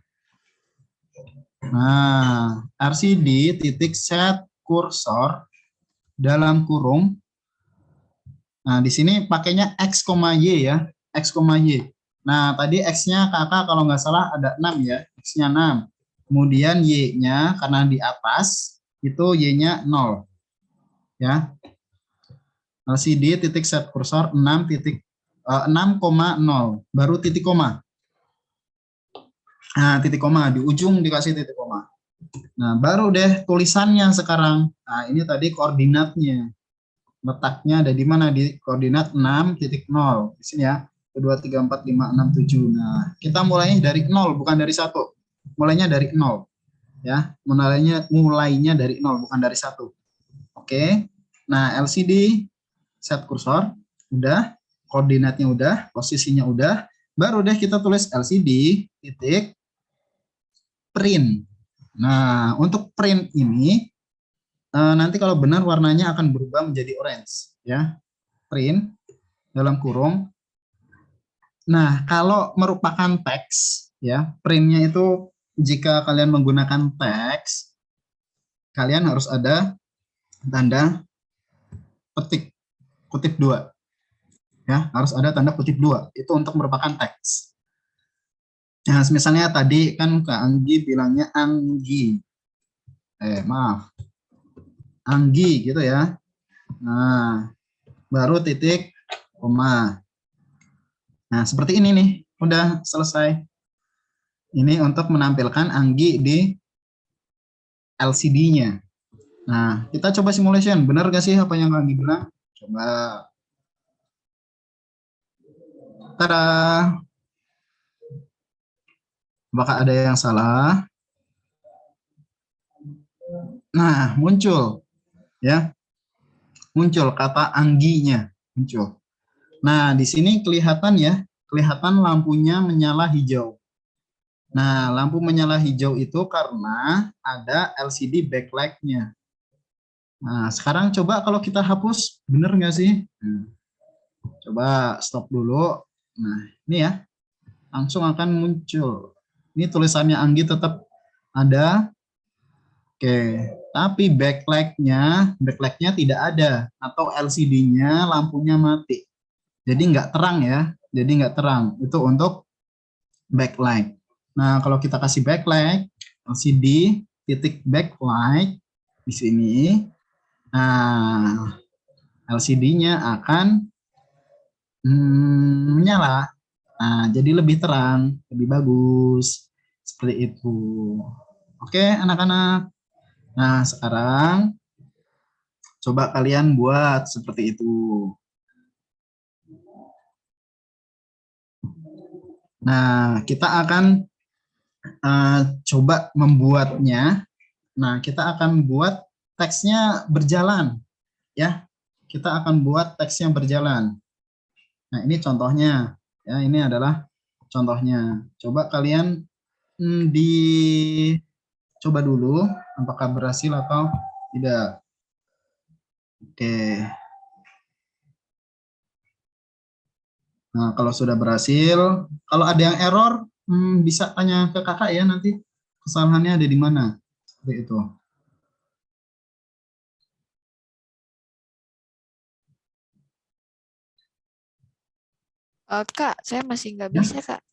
Nah, LCD titik set kursor dalam kurung. Nah, di sini pakainya X, Y ya, X, Y. Nah, tadi X-nya kakak kalau nggak salah ada 6 ya, X-nya 6. Kemudian Y-nya karena di atas, itu Y-nya 0. Ya. LCD titik set kursor 6,0, baru titik koma. Nah, titik koma di ujung dikasih titik koma. Nah, baru deh tulisannya sekarang. Nah, ini tadi koordinatnya. Letaknya ada di mana? Di koordinat 6.0. Di sini ya. 2, 3, 4, 5, 6, 7. Nah, kita mulainya dari 0, bukan dari 1. Mulainya dari 0. Ya, mulainya dari 0, bukan dari 1. Oke. Nah, LCD set kursor. Udah. Koordinatnya udah. Posisinya udah. Baru deh kita tulis LCD titik print. Nah, untuk print ini nanti kalau benar warnanya akan berubah menjadi orange, ya. Print dalam kurung. Nah, kalau merupakan teks, ya, printnya itu jika kalian menggunakan teks, kalian harus ada tanda petik kutip 2, ya, harus ada tanda kutip 2. Itu untuk merupakan teks. Nah, misalnya tadi kan Kak Anggi bilangnya Anggi. Maaf. Anggi gitu ya. Nah, baru titik koma. Nah, seperti ini nih. Udah selesai. Ini untuk menampilkan Anggi di LCD-nya. Nah, kita coba simulation. Benar gak sih apa yang Anggi bilang? Coba. Tada. Apakah ada yang salah? Nah, muncul. Ya. Muncul kata Angginya. Muncul. Nah, di sini kelihatan ya. Kelihatan lampunya menyala hijau. Nah, lampu menyala hijau itu karena ada LCD backlight-nya. Nah, sekarang coba kalau kita hapus, bener nggak sih? Coba stop dulu. Nah, ini ya, langsung akan muncul. Ini tulisannya Anggi tetap ada. Oke, tapi backlight-nya tidak ada. Atau LCD-nya lampunya mati. Jadi nggak terang ya. Jadi nggak terang. Itu untuk backlight. Nah, kalau kita kasih backlight, LCD titik backlight di sini, nah LCD-nya akan menyala. Nah, jadi lebih terang, lebih bagus. Seperti itu. Oke, anak-anak. Nah, sekarang coba kalian buat seperti itu. Nah, kita akan coba membuatnya. Nah, kita akan buat teksnya berjalan, ya. Kita akan buat teksnya berjalan. Nah, ini contohnya, ya. Ini adalah contohnya. Coba kalian dicoba dulu, apakah berhasil atau tidak. Oke. Nah, kalau sudah berhasil, kalau ada yang error, bisa tanya ke kakak ya nanti kesalahannya ada di mana. Seperti itu. Kak, saya masih nggak Ya. bisa, Kak.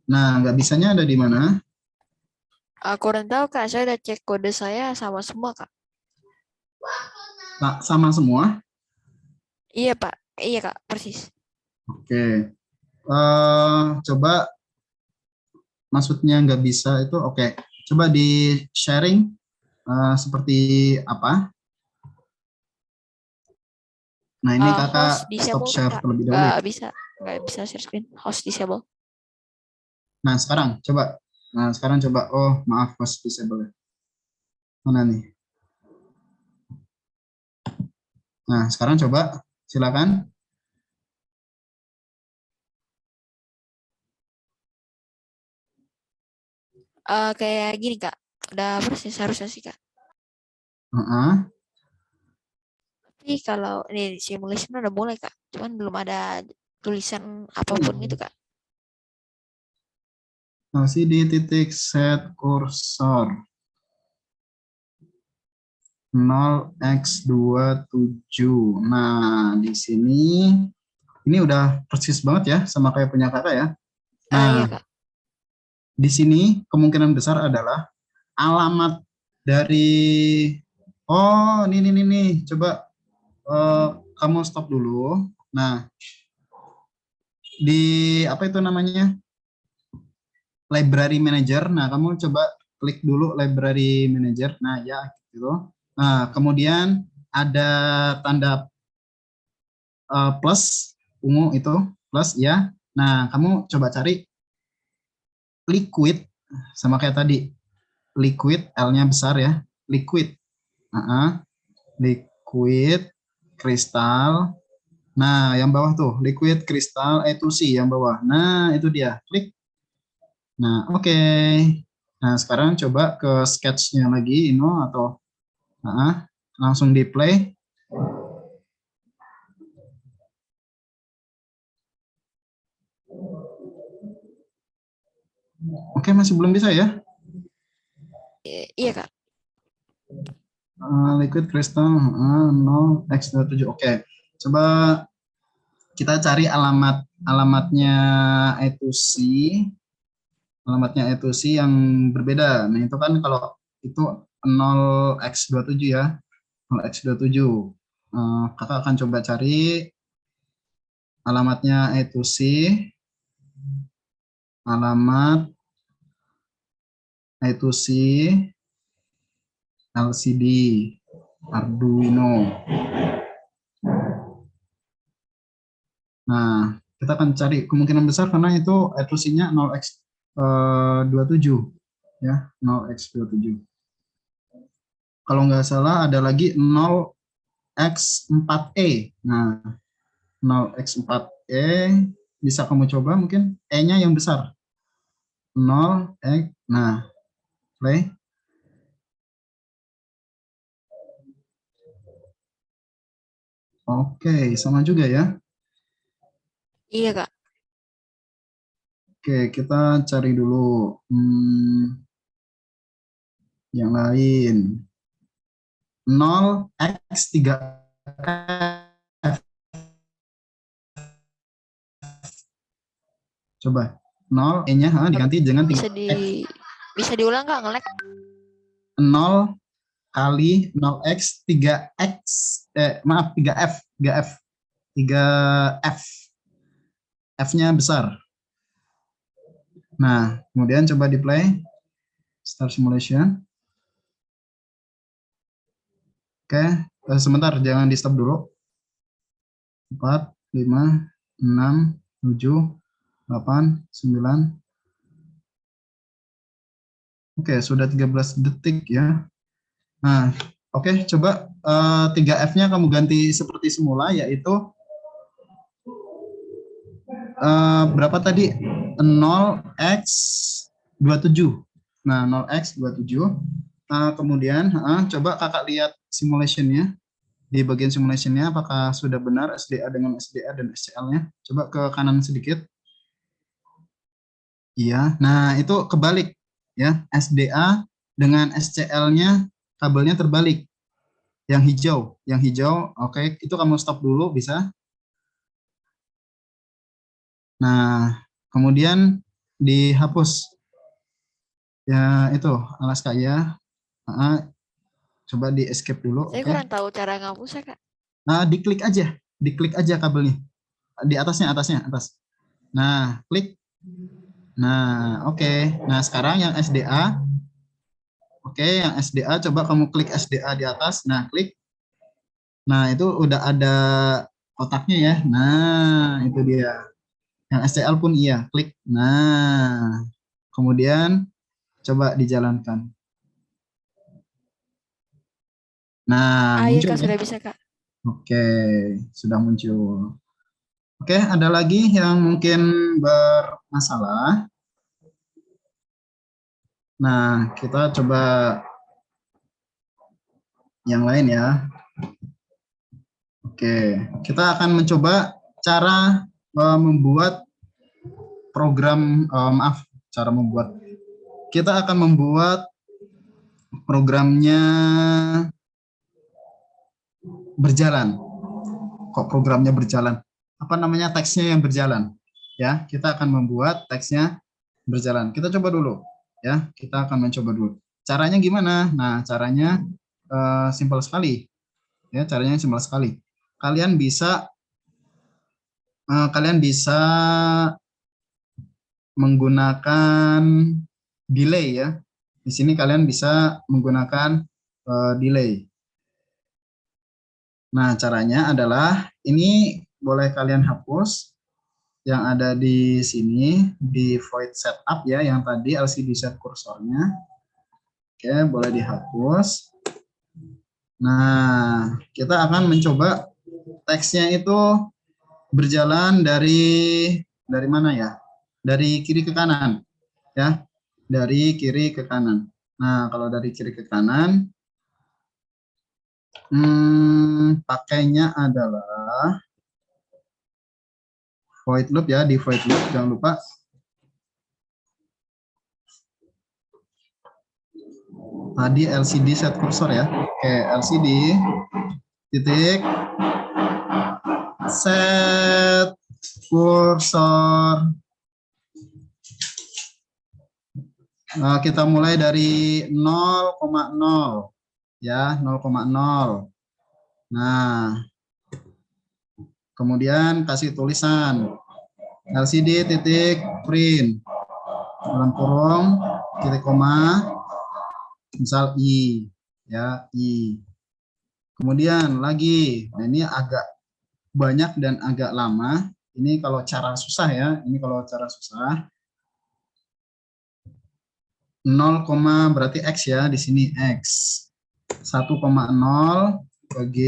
Nah, nggak bisanya ada di mana? Kurang tahu, Kak. Saya udah cek kode saya sama semua, Kak. Nah, sama semua. Iya, Pak. Iya, Kak. Persis. Oke. Coba maksudnya nggak bisa itu oke. Coba di sharing seperti apa? Nah, ini kakak Host stop disable, share Kak. terlebih dahulu ya. Nggak bisa share screen. Host disable. Nah, sekarang coba. Nah, sekarang coba. Oh, maaf, host disable. Mana nih? Nah, sekarang coba. Silakan. Kayak gini, Kak. Udah persis harusnya sih, Kak. Tapi kalau ini simulation udah mulai, Kak. Cuman belum ada tulisan apapun gitu, Kak. Masih di titik set kursor 0x27. Nah, di sini ini udah persis banget ya sama kayak punya kakak ya. Iya, Nah, Kak. di sini kemungkinan besar adalah alamat dari nih. Coba kamu stop dulu. Nah, di apa itu namanya? library manager. Nah, kamu coba klik dulu library manager. Nah, ya gitu. Nah, kemudian ada tanda plus ungu itu plus ya. Nah, kamu coba cari liquid sama kayak tadi. Liquid L-nya besar ya. Liquid. Liquid kristal. Nah, yang bawah tuh liquid kristal E2C yang bawah. Nah, itu dia. Klik. Nah, oke. Nah, sekarang coba ke sketch-nya lagi, atau langsung di play. Oke, masih belum bisa ya? Iya Kak. Liquid crystal 0x27. Oke. Coba kita cari alamatnya E2C. Alamatnya E2C yang berbeda. Nah, itu kan kalau itu 0x27 ya. 0x27. Kakak akan coba cari alamatnya E2C. Alamat E2C LCD Arduino. Nah, kita akan cari kemungkinan besar karena itu E2C-nya 0x27 ya, 0x27. Kalau nggak salah ada lagi 0x4E. Nah, 0x4E bisa kamu coba mungkin E-nya yang besar. 0x. Nah, play. Oke, sama juga ya. Iya Kak. Oke, kita cari dulu yang lain. 0x3F. Coba. 0 E-nya diganti dengan Bisa 3F. bisa diulang Kak, nge-lag? 0 kali 0x 3x maaf 3f 3f 3f f-nya besar. Nah, kemudian coba di play start simulation. Oke, sebentar jangan di stop dulu. 4 5 6 7 8 9. Oke, sudah 13 detik ya. Nah, oke, coba 3F-nya kamu ganti seperti semula, yaitu berapa tadi? 0x27. Nah, 0x27. Kemudian coba kakak lihat simulation-nya. Di bagian simulation-nya apakah sudah benar SDA dengan SDA dan SCL-nya? Coba ke kanan sedikit. Iya, nah itu kebalik ya. SDA dengan SCL-nya kabelnya terbalik. Yang hijau, oke, itu kamu stop dulu bisa. Nah, kemudian dihapus. Ya itu, Alaska ya. Coba di escape dulu, Saya oke. kurang tahu cara ngapusnya Kak. Nah, diklik aja kabelnya. Di atasnya, atas. Nah, klik. Nah, oke. Nah, sekarang yang SDA. Oke, yang SDA coba kamu klik SDA di atas. Nah, klik. Nah, itu udah ada kotaknya ya. Nah, itu dia. Yang SCL pun iya, klik. Nah, kemudian coba dijalankan. Nah, Iya muncul Kak, ya. sudah bisa Kak. Oke, sudah muncul. Oke, ada lagi yang mungkin bermasalah. Nah, kita coba yang lain ya. Oke, kita akan mencoba cara membuat program, cara membuat. Kita akan membuat programnya berjalan. Kok programnya berjalan? Apa namanya, teksnya yang berjalan? Ya, kita akan membuat teksnya berjalan. Kita coba dulu. Ya, kita akan mencoba dulu. Caranya gimana? Nah, caranya simpel sekali. Ya, caranya simpel sekali. Kalian bisa menggunakan delay ya. Di sini kalian bisa menggunakan delay. Nah, caranya adalah ini boleh kalian hapus yang ada di sini di void setup ya, yang tadi LCD set kursornya. Oke, boleh dihapus. Nah, kita akan mencoba teksnya itu berjalan dari mana ya? Dari kiri ke kanan ya. Dari kiri ke kanan. Nah, kalau dari kiri ke kanan pakainya adalah void loop ya, di void loop jangan lupa. Tadi LCD set kursor ya. Oke, LCD titik set kursor. Nah, kita mulai dari 0,0 ya, 0,0. Nah, kemudian kasih tulisan LCD titik print dalam kurung titik koma misal I ya, I. Kemudian lagi, nah ini agak banyak dan agak lama. Ini kalau cara susah ya, ini kalau cara susah. 0, berarti X ya, di sini X. 1,0 ke G.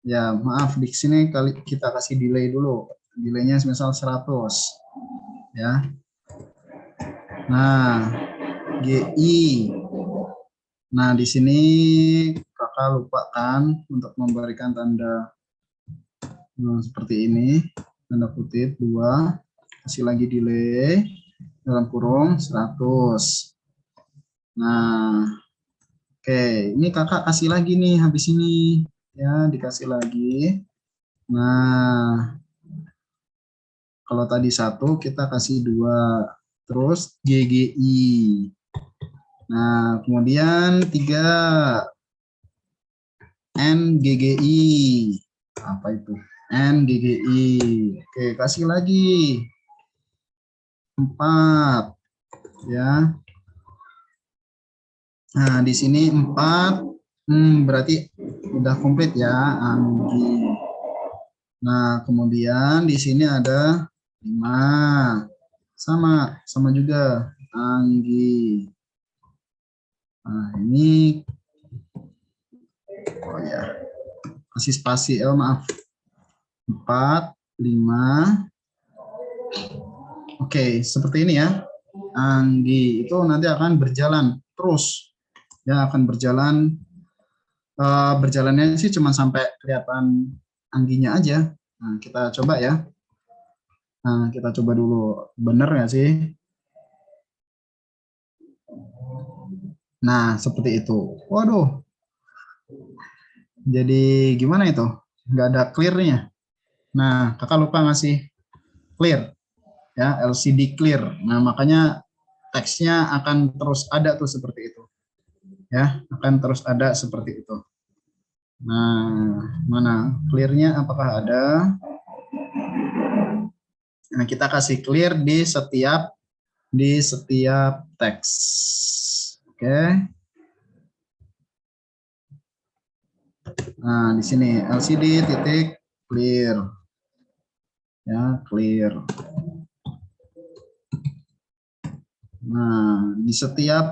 Ya, maaf di sini kita kasih delay dulu. Delaynya misal 100 ya. Nah, GI. Nah, di sini kakak lupa kan untuk memberikan tanda seperti ini, tanda kutip 2, kasih lagi delay dalam kurung 100. Nah, oke, ini kakak kasih lagi nih habis ini ya, dikasih lagi. Nah, kalau tadi 1 kita kasih 2, terus GGI. Nah, kemudian 3 NGGI. Apa itu? NGGI. Oke, kasih lagi 4 ya. Nah, di sini 4 berarti udah komplit ya, Anggi. Nah, kemudian di sini ada 5. Sama juga Anggi. Nah, ini oh ya. Kasih spasi, maaf. 4, 5. Oke, seperti ini ya. Anggi itu nanti akan berjalan terus. Ya, akan berjalan. Berjalannya sih cuma sampai kelihatan Angginya aja. Nah, kita coba ya. Nah, kita coba dulu. Bener nggak sih? Nah, seperti itu. Waduh. Jadi gimana itu? Nggak ada clear-nya. Nah, kakak lupa ngasih clear. Ya, LCD clear. Nah, makanya teksnya akan terus ada tuh seperti itu. Ya, akan terus ada seperti itu. Nah, mana clear-nya apakah ada? Nah, kita kasih clear di setiap teks. Oke. Nah, di sini LCD titik clear. Ya, clear. Nah,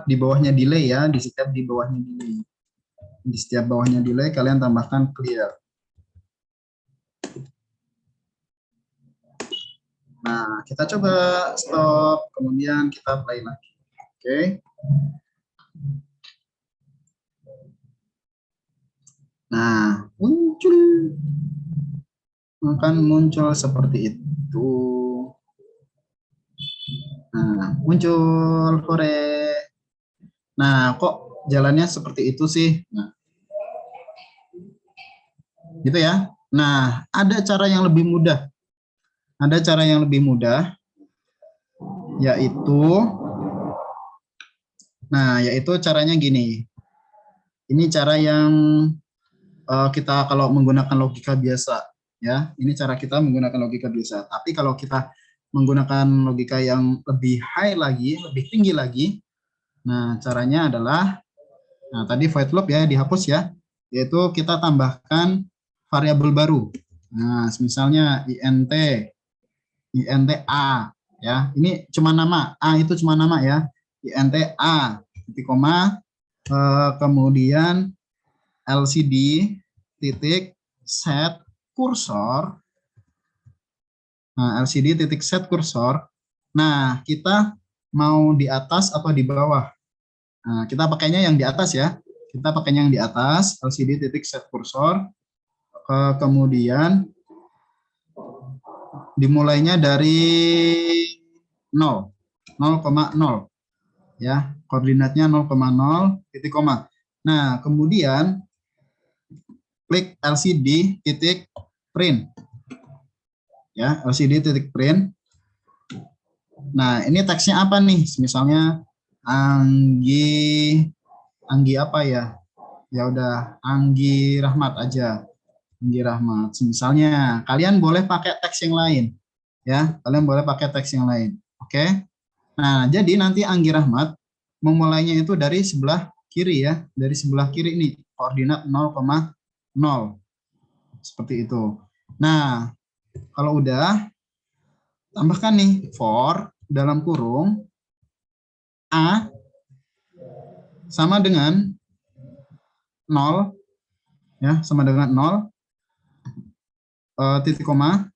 di bawahnya delay ya, di setiap bawahnya delay. Di setiap bawahnya delay kalian tambahkan clear. Nah, kita coba stop, kemudian kita play lagi. Oke. Nah, akan muncul seperti itu. Nah, muncul hore. Nah, kok jalannya seperti itu sih? Nah, gitu ya. Nah, ada cara yang lebih mudah. Ada cara yang lebih mudah, yaitu, caranya gini. Ini cara yang kita kalau menggunakan logika biasa, ya. Ini cara kita menggunakan logika biasa. Tapi kalau kita menggunakan logika yang lebih high lagi, lebih tinggi lagi. Nah, caranya adalah, nah tadi void loop ya dihapus ya, yaitu kita tambahkan variabel baru. Nah, misalnya int a ya. Ini cuma nama, a itu cuma nama ya. int a titik koma kemudian LCD titik set kursor. Nah, LCD titik set kursor. Nah, kita mau di atas atau di bawah? Nah, kita pakainya yang di atas ya. Kita pakainya yang di atas, LCD titik set kursor. Kemudian dimulainya dari 0, 0,0 ya. Koordinatnya 0,0 titik koma. Nah, kemudian klik LCD titik print. Ya, LCD titik print. Nah, ini teksnya apa nih? Misalnya Anggi apa ya? Ya udah Anggi Rahmat aja. Anggi Rahmat. Misalnya kalian boleh pakai teks yang lain. Ya, kalian boleh pakai teks yang lain. Oke. Nah, jadi nanti Anggi Rahmat memulainya itu dari sebelah kiri ya. Dari sebelah kiri ini koordinat 0,0. Seperti itu. Nah, kalau udah tambahkan nih for dalam kurung A sama dengan 0 ya, sama dengan 0 titik koma.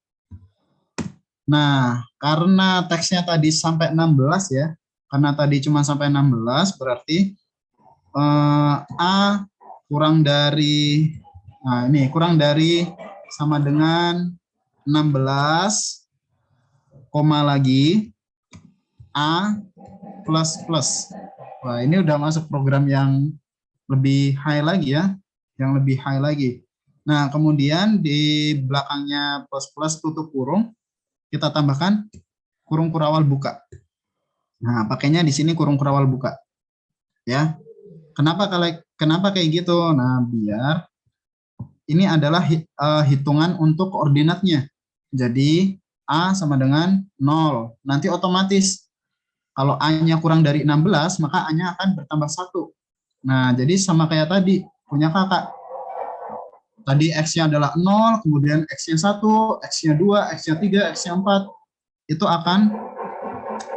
Nah, karena teksnya tadi sampai 16 ya. Karena tadi cuma sampai 16 berarti A kurang dari, nah ini kurang dari sama dengan 16 koma lagi A plus plus. Wah, ini udah masuk program yang lebih high lagi ya, yang lebih high lagi. Nah, kemudian di belakangnya plus plus tutup kurung, kita tambahkan kurung kurawal buka. Nah, pakainya di sini kurung kurawal buka. Ya. Kenapa kayak gitu? Nah, biar ini adalah hitungan untuk koordinatnya. Jadi A sama dengan 0. Nanti otomatis kalau A-nya kurang dari 16, maka A-nya akan bertambah 1. Nah, jadi sama kayak tadi, punya kakak. Tadi X-nya adalah 0, kemudian X-nya 1, X-nya 2, X-nya 3, X-nya 4. Itu akan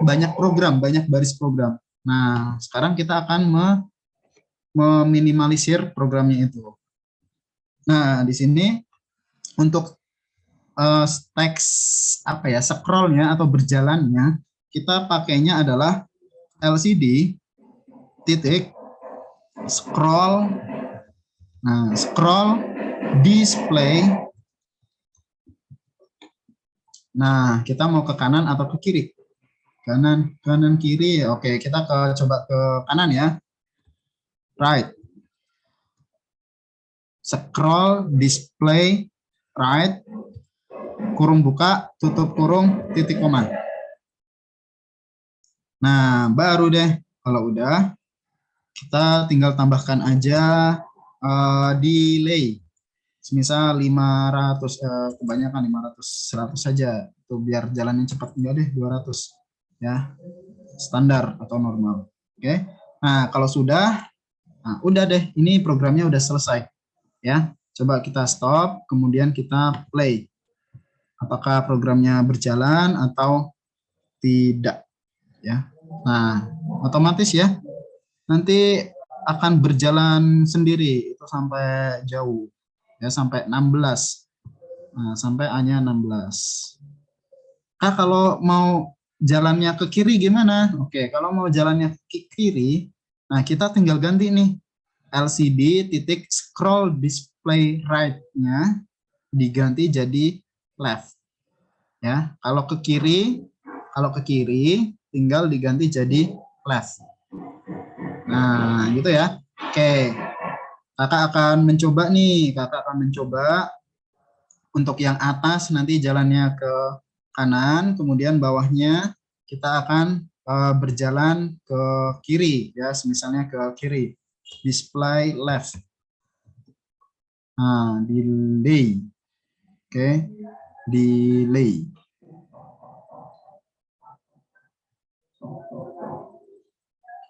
banyak program, banyak baris program. Nah, sekarang kita akan meminimalisir programnya itu. Nah, di sini untuk teks apa ya, scrollnya atau berjalannya, kita pakainya adalah LCD titik scroll. Nah, scroll display. Nah, kita mau ke kanan atau ke kiri? Kanan kiri. Oke, kita coba ke kanan ya. Right. Scroll display right. Kurung buka, tutup kurung, titik koma. Nah, baru deh kalau udah kita tinggal tambahkan aja delay. Misal 500, kebanyakan 500, 100 saja. Itu biar jalannya cepat, enggak deh 200. Ya, standar atau normal. Oke. Nah, kalau sudah, nah udah deh, ini programnya udah selesai. Ya, coba kita stop, kemudian kita play. Apakah programnya berjalan atau tidak? Ya. Nah, otomatis ya. Nanti akan berjalan sendiri itu sampai jauh. Ya, sampai 16. Nah, sampai A-nya 16. Kalau mau jalannya ke kiri gimana? Oke, kalau mau jalannya ke kiri, nah kita tinggal ganti nih. LCD titik scroll display right-nya diganti jadi left. Ya, kalau ke kiri tinggal diganti jadi left. Nah, gitu ya. Oke. Kakak akan mencoba untuk yang atas nanti jalannya ke kanan, kemudian bawahnya kita akan berjalan ke kiri ya, misalnya ke kiri. Display left. Nah, delay. Oke. Delay.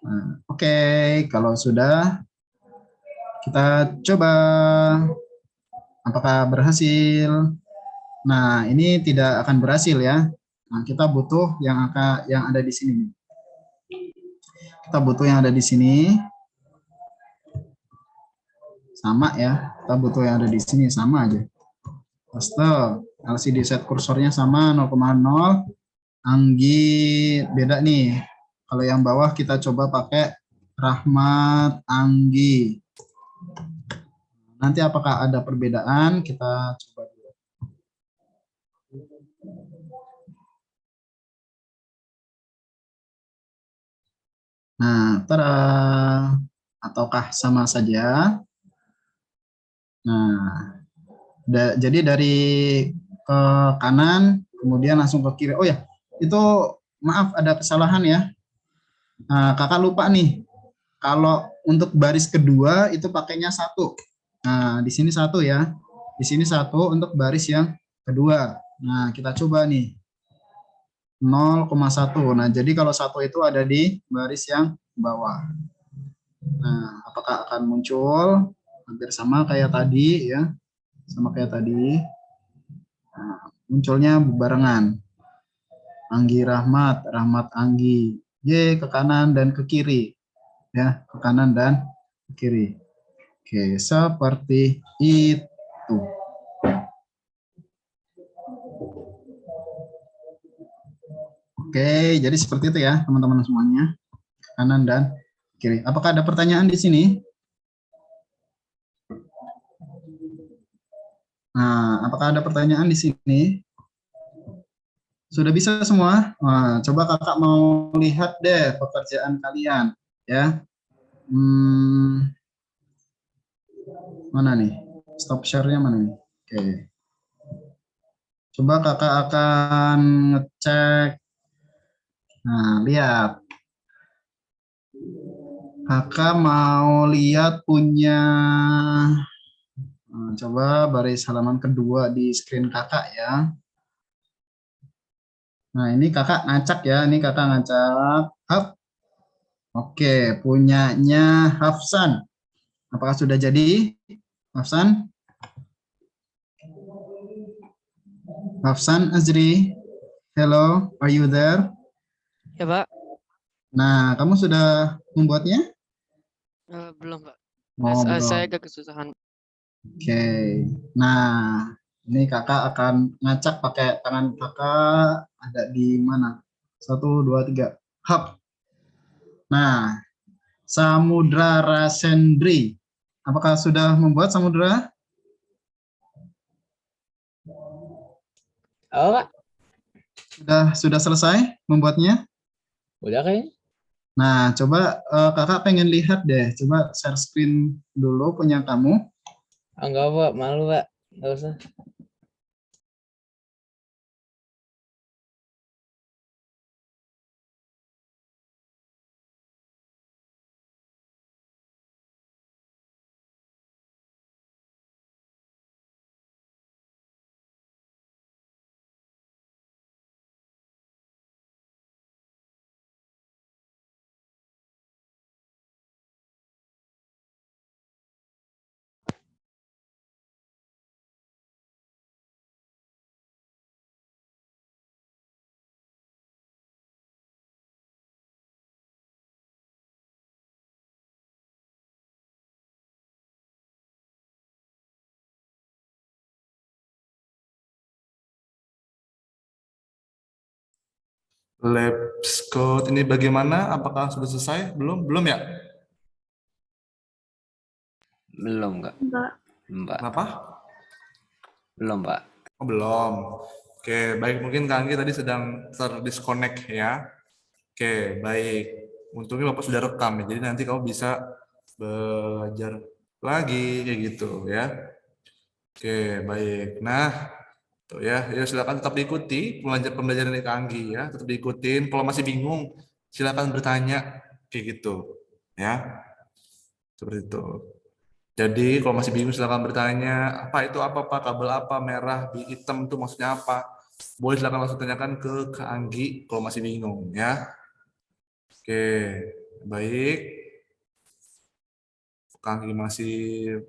Nah, oke, kalau sudah kita coba apakah berhasil. Nah, ini tidak akan berhasil ya. Nah, kita butuh yang ada di sini. Kita butuh yang ada di sini. Sama ya. Kita butuh yang ada di sini sama aja. Paste. LCD set kursornya sama 0,0. Anggi beda nih. Kalau yang bawah kita coba pakai Rahmat Anggi. Nanti apakah ada perbedaan? Kita coba dulu. Nah, tada. Ataukah sama saja? Nah, jadi dari ke kanan, kemudian langsung ke kiri. Oh ya, itu maaf ada kesalahan ya. Nah, kakak lupa nih. Kalau untuk baris kedua itu pakainya 1. Nah, di sini 1 ya. Di sini 1 untuk baris yang kedua. Nah, kita coba nih. 0,1. Nah, jadi kalau 1 itu ada di baris yang bawah. Nah, apakah akan muncul hampir sama kayak tadi ya? Sama kayak tadi. Nah, munculnya barengan. Anggi Rahmat, Rahmat Anggi. Y ke kanan dan ke kiri. Ya, ke kanan dan ke kiri. Oke, seperti itu. Oke, jadi seperti itu ya, teman-teman semuanya. Kanan dan kiri. Apakah ada pertanyaan di sini? Nah, apakah ada pertanyaan di sini? Sudah bisa semua? Nah, coba kakak mau lihat deh pekerjaan kalian, ya. Mana nih? Stop share-nya mana nih? Oke. Coba kakak akan ngecek. Nah, lihat. Kakak mau lihat punya. Nah, coba baris halaman kedua di screen kakak ya. Nah, ini kakak ngacak ya. Ini kakak ngacak. Hap. Oke, punyanya Hafsan. Apakah sudah jadi, Hafsan? Hafsan Azri. Hello, are you there? Ya, Pak. Nah, kamu sudah membuatnya? Belum, Pak. Oh, Saya belum. agak kesusahan. Oke. Nah, ini kakak akan ngacak pakai tangan kakak. Ada di mana? 1, 2, 3. Hap. Nah, Samudra Rasendri. Apakah sudah membuat Samudra? Oh, Pak. Sudah selesai membuatnya? Udah kayaknya. Nah, coba kakak pengen lihat deh. Coba share screen dulu punya kamu. Enggak, Pak. Malu, Pak. Enggak usah. Labs code ini bagaimana? Apakah sudah selesai? Belum? Belum ya? Belum, Kak. Enggak. Belum, Pak. Kenapa? Belum, Pak. Oh, belum. Oke, baik. Mungkin Kak Anggi tadi sedang terdisconnect ya. Oke, baik. Untungnya Bapak sudah rekam ya. Jadi nanti kamu bisa belajar lagi kayak gitu ya. Oke, baik. Nah, tuh ya, silakan tetap diikuti pembelajaran dari Kak Anggi ya. Tetap diikutin. Kalau masih bingung, silakan bertanya kayak gitu ya. Seperti itu. Jadi kalau masih bingung silakan bertanya, apa itu apa Pak, kabel apa, merah, hitam itu maksudnya apa? Boleh silakan langsung tanyakan ke Kak Anggi kalau masih bingung ya. Oke, baik. Kang masih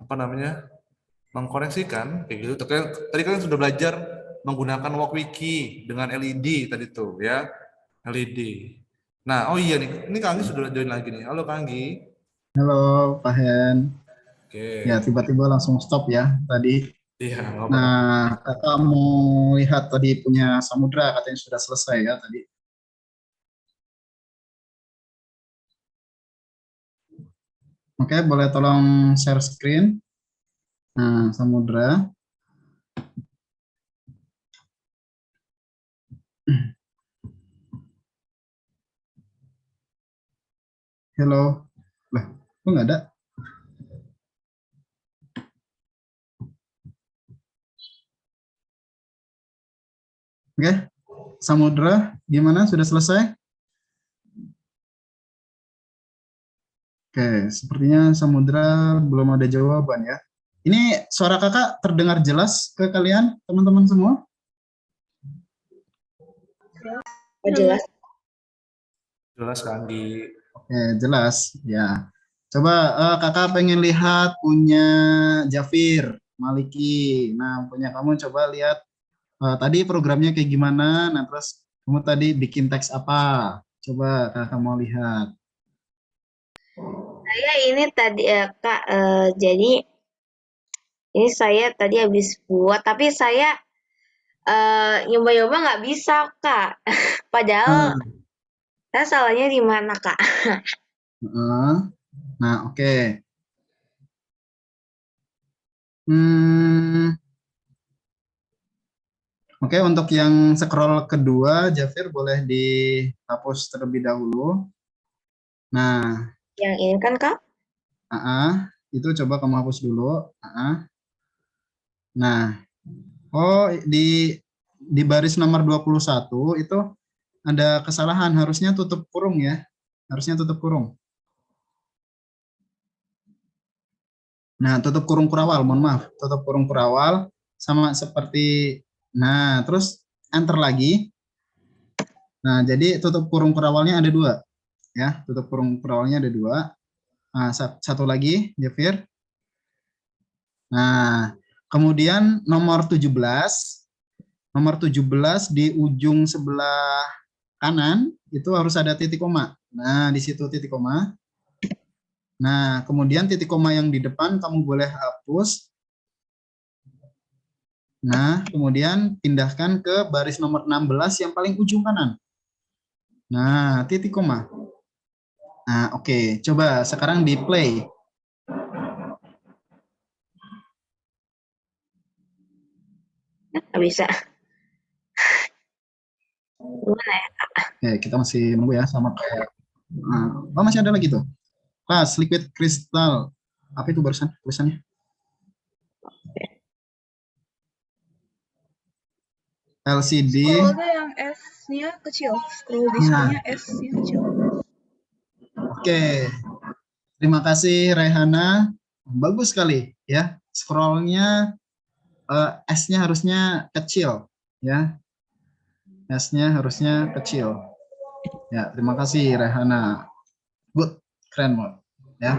apa namanya mengkoreksikan kayak gitu. Tadi kalian sudah belajar menggunakan Walkwiki dengan LED tadi tuh ya, LED. Nah, oh iya nih, ini Kang Anggi sudah join lagi nih. Halo Kang Anggi. Halo, Pak Hen. Ya, Oke, tiba-tiba langsung stop ya tadi. iya nggak apa-apa. Nah, kakak mau lihat tadi punya samudra, katanya sudah selesai ya tadi. Oke, boleh tolong share screen. Nah, samudra. Halo. Lah, kok nggak ada? Oke, samudra, gimana? Sudah selesai? Oke, sepertinya samudra belum ada jawaban ya. Ini suara kakak terdengar jelas ke kalian, teman-teman semua? Oh, jelas. Jelas Kang Anggi. Oke, jelas. Ya. Coba kakak pengen lihat punya Jafir, Maliki. Nah, punya kamu coba lihat tadi programnya kayak gimana. Nah, terus kamu tadi bikin teks apa? Coba kakak mau lihat. Saya ini tadi Kak, jadi ini saya tadi habis buat, tapi saya nyoba-nyoba nggak bisa Kak. Padahal Hmm. saya salahnya di mana Kak? Nah, oke. Hmm, Oke, untuk yang scroll kedua, Jafir boleh dihapus terlebih dahulu. Nah, Yang ini kan Kak? itu coba kamu hapus dulu. Nah, oh di baris nomor 21 itu ada kesalahan, harusnya tutup kurung ya. Harusnya tutup kurung. Nah, tutup kurung kurawal, mohon maaf. Tutup kurung kurawal sama seperti terus enter lagi. Nah, jadi tutup kurung kurawalnya ada dua ya. Tutup kurung kurawalnya ada dua. Nah, satu lagi, Jafir. Nah, kemudian nomor 17. Nomor 17 di ujung sebelah kanan itu harus ada titik koma. Nah, di situ titik koma. Nah, kemudian titik koma yang di depan kamu boleh hapus. Nah, kemudian pindahkan ke baris nomor 16 yang paling ujung kanan. Nah, titik koma. Nah, oke. Coba sekarang di play. Nggak bisa. Gimana ya? Oke, kita masih nunggu ya sama kayak. Oh, masih ada lagi tuh. Kelas liquid crystal. Apa itu barusan tulisannya? LCD. Scrollnya yang S-nya kecil. Scroll display-nya S-nya kecil. Oke. Terima kasih Rehana. Bagus sekali ya. Scrollnya S-nya harusnya kecil ya. S-nya harusnya kecil. Ya, terima kasih Rehana. Good, keren banget. Ya,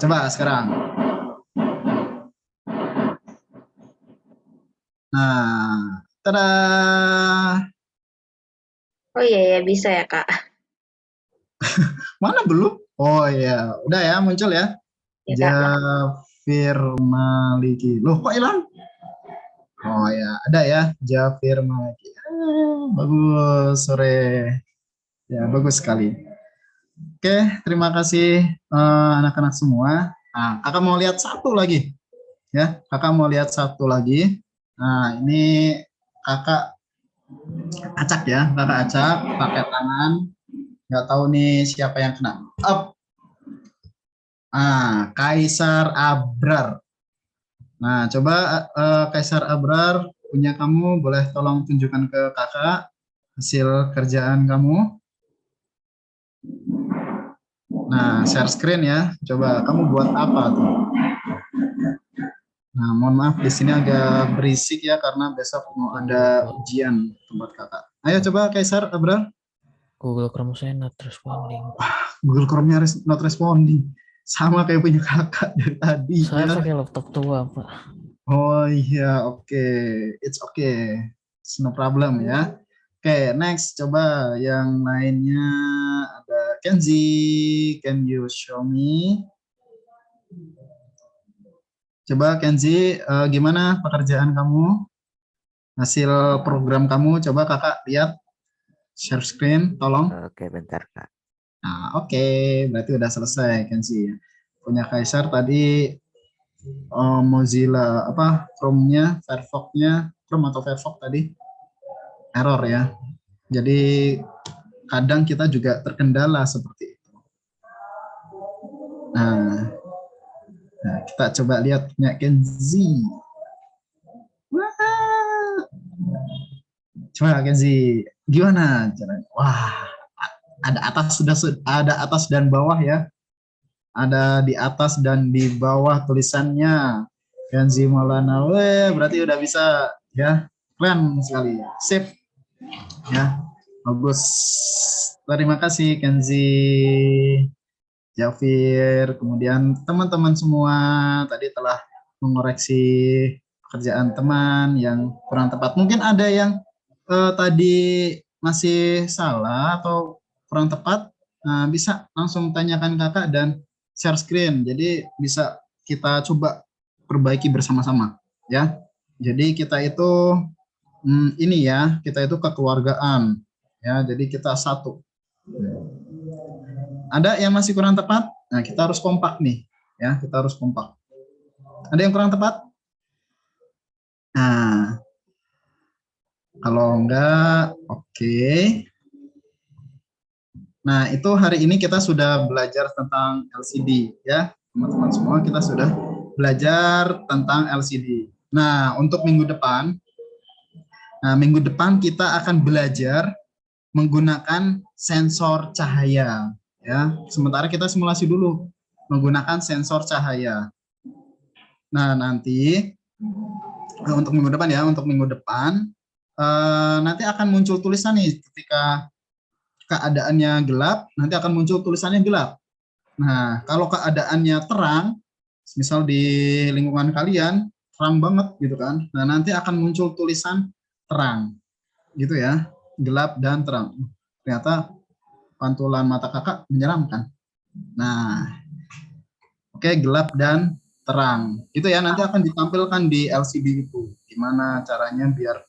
coba sekarang. Nah, tada. Oh iya ya bisa ya Kak. Mana belum? Oh iya, udah ya muncul ya. Ya Kak. Jafir Maliki. Loh, kok hilang? Oh ya, ada ya Jafir Maliki. Bagus sore. Ya, bagus sekali. Oke, terima kasih anak-anak semua. Nah, kakak mau lihat satu lagi. Ya, kakak mau lihat satu lagi. Nah, ini kakak acak ya, kakak acak pakai tangan. Nggak tahu nih siapa yang kena. Up. Kaisar Abrar. Nah, coba Kaisar Abrar punya kamu, boleh tolong tunjukkan ke kakak hasil kerjaan kamu. Nah, share screen ya. Coba kamu buat apa tuh? Nah, mohon maaf di sini agak berisik ya karena besok mau ada ujian tempat kakak. Ayo coba Kaisar Abrar. Google Chrome saya not responding. Google Chrome-nya not responding. Sama kayak punya kakak dari tadi. Saya Ya. pakai laptop tua, Pak. Oh iya, oke. It's okay. It's no problem ya. Oke, next. Coba yang lainnya ada Kenzi. Can you show me? Coba Kenzi, gimana pekerjaan kamu? Hasil program kamu, coba kakak lihat. Share screen, tolong. Oke, bentar Kak. Nah, oke. Berarti udah selesai, Kenzi. Punya Kaisar tadi Mozilla Chrome-nya, Firefox-nya, Chrome atau Firefox tadi error ya. Jadi kadang kita juga terkendala seperti itu. Nah, kita coba lihat punya Kenzi. Wah. Coba Kenzi, gimana caranya? Wah, ada atas dan bawah ya. Ada di atas dan di bawah tulisannya. Kenzi Maulana, berarti udah bisa ya. Keren sekali. Sip. Ya, bagus. Terima kasih Kenzi, Jafir, kemudian teman-teman semua tadi telah mengoreksi pekerjaan teman yang kurang tepat. Mungkin ada yang tadi masih salah atau kurang tepat, bisa langsung tanyakan kakak dan share screen. Jadi bisa kita coba perbaiki bersama-sama ya. Jadi kita itu ini ya, kita itu kekeluargaan ya. Jadi kita satu. Ada yang masih kurang tepat? Nah, kita harus kompak nih ya, kita harus kompak. Ada yang kurang tepat? Nah, kalau enggak, oke. Nah, itu hari ini kita sudah belajar tentang LCD ya. Teman-teman semua kita sudah belajar tentang LCD. Nah, untuk minggu depan kita akan belajar menggunakan sensor cahaya ya. Sementara kita simulasi dulu menggunakan sensor cahaya. Nah, nanti untuk minggu depan nanti akan muncul tulisan nih ketika keadaannya gelap, nanti akan muncul tulisannya gelap. Nah, kalau keadaannya terang, misal di lingkungan kalian terang banget gitu kan, nah nanti akan muncul tulisan terang, gitu ya, gelap dan terang. Ternyata pantulan mata kakak menyeramkan. Nah, oke, gelap dan terang, gitu ya. Nanti akan ditampilkan di LCD itu. Gimana caranya biar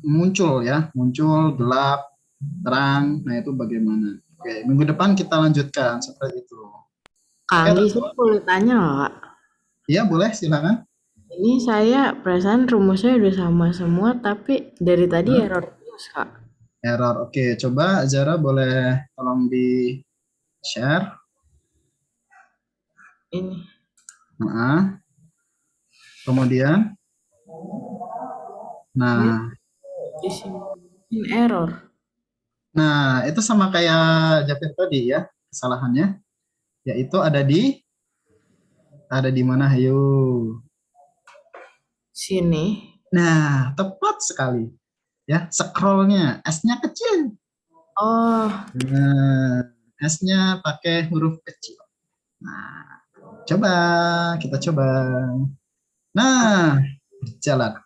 muncul ya, muncul gelap, terang. Nah, itu bagaimana? Oke, minggu depan kita lanjutkan seperti itu. Kak Anggi, saya boleh tanya nggak, Kak? Iya, boleh, silakan. Ini saya perasaan rumusnya udah sama semua, tapi dari tadi error terus, Kak. Error. Oke, coba Zara boleh tolong di share. Ini. Nah, kemudian, nah, Di sini error. nah itu sama kayak Japir tadi ya, kesalahannya, yaitu ada di mana? Ayo. Sini. Nah, tepat sekali. Ya, scrollnya S-nya kecil. Oh. Nah, S-nya pakai huruf kecil. Nah, kita coba. Nah, jalan.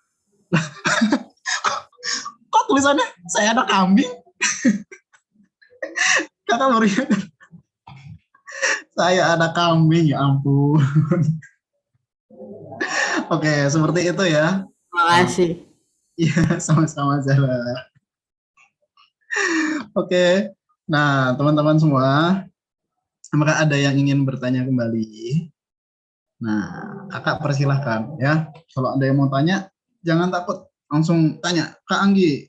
Kok tulisannya saya ada kambing? Kakak baru saya ada kambing, ya ampun. Oke, seperti itu ya. Makasih. Iya, sama-sama Zara. Oke, nah teman-teman semua, apakah ada yang ingin bertanya kembali? Nah, kakak persilahkan ya. Kalau ada yang mau tanya, jangan takut, langsung tanya. Kak Anggi,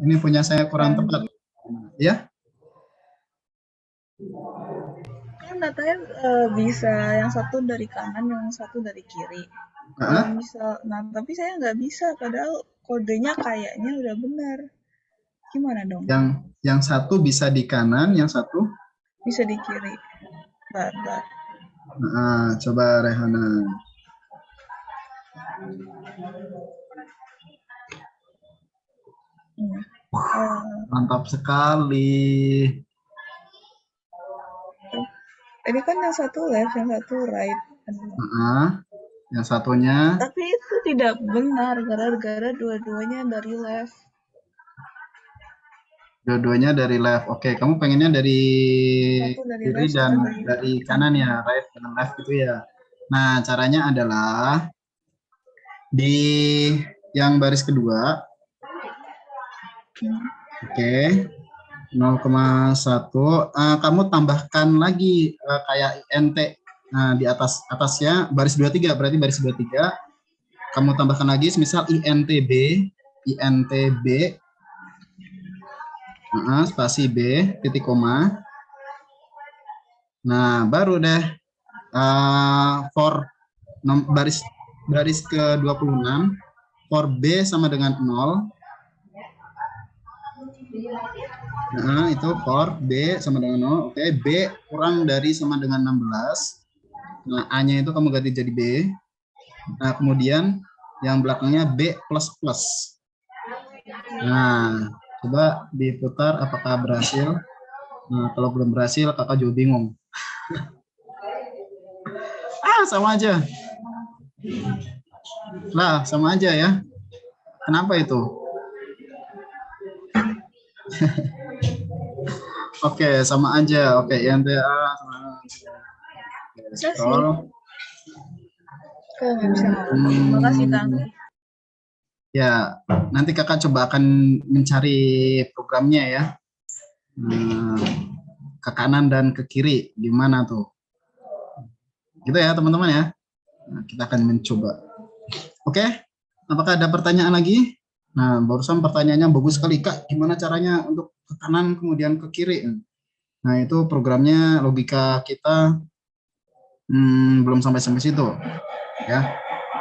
ini punya saya kurang tepat. Ya? Kan datanya bisa yang satu dari kanan, yang satu dari kiri. Nah, tapi saya nggak bisa, padahal kodenya kayaknya udah benar. Gimana dong? Yang satu bisa di kanan, yang satu bisa di kiri. Bentar. Nah, coba Rehana. Mantap sekali. Ini kan yang satu left, yang satu right. Yang satunya. Tapi itu tidak benar, gara-gara dua-duanya dari left. Dua-duanya dari left. Oke, kamu pengennya dari Satu dari kiri left, dan satu dari dari kanan ya, right dan left gitu ya. Nah, caranya adalah di yang baris kedua. Oke. 0,1 kamu tambahkan lagi kayak INT. Nah, di atasnya baris 23, berarti baris 23 kamu tambahkan lagi misal INTB, spasi B, titik koma. Nah, baru deh for baris ke-26, for B sama dengan 0. Nah, itu for B sama dengan 0. Oke, B kurang dari sama dengan 16. Nah, A-nya itu kamu ganti jadi B. Nah, kemudian yang belakangnya B++. Nah, coba diputar apakah berhasil. Nah, kalau belum berhasil, kakak juga bingung. Sama aja. Lah, sama aja ya. Kenapa itu? Oke, sama aja. Oke, INTA sama. Scroll. Kok nggak bisa ngomong? Makasih Kang. Ya, nanti kakak coba akan mencari programnya ya. Ke kanan dan ke kiri, gimana tuh? Gitu ya teman-teman ya. Nah, kita akan mencoba. Oke, apakah ada pertanyaan lagi? Nah, barusan pertanyaannya bagus sekali, Kak. Gimana caranya untuk ke kanan kemudian ke kiri? Nah, itu programnya logika kita belum sampai situ ya.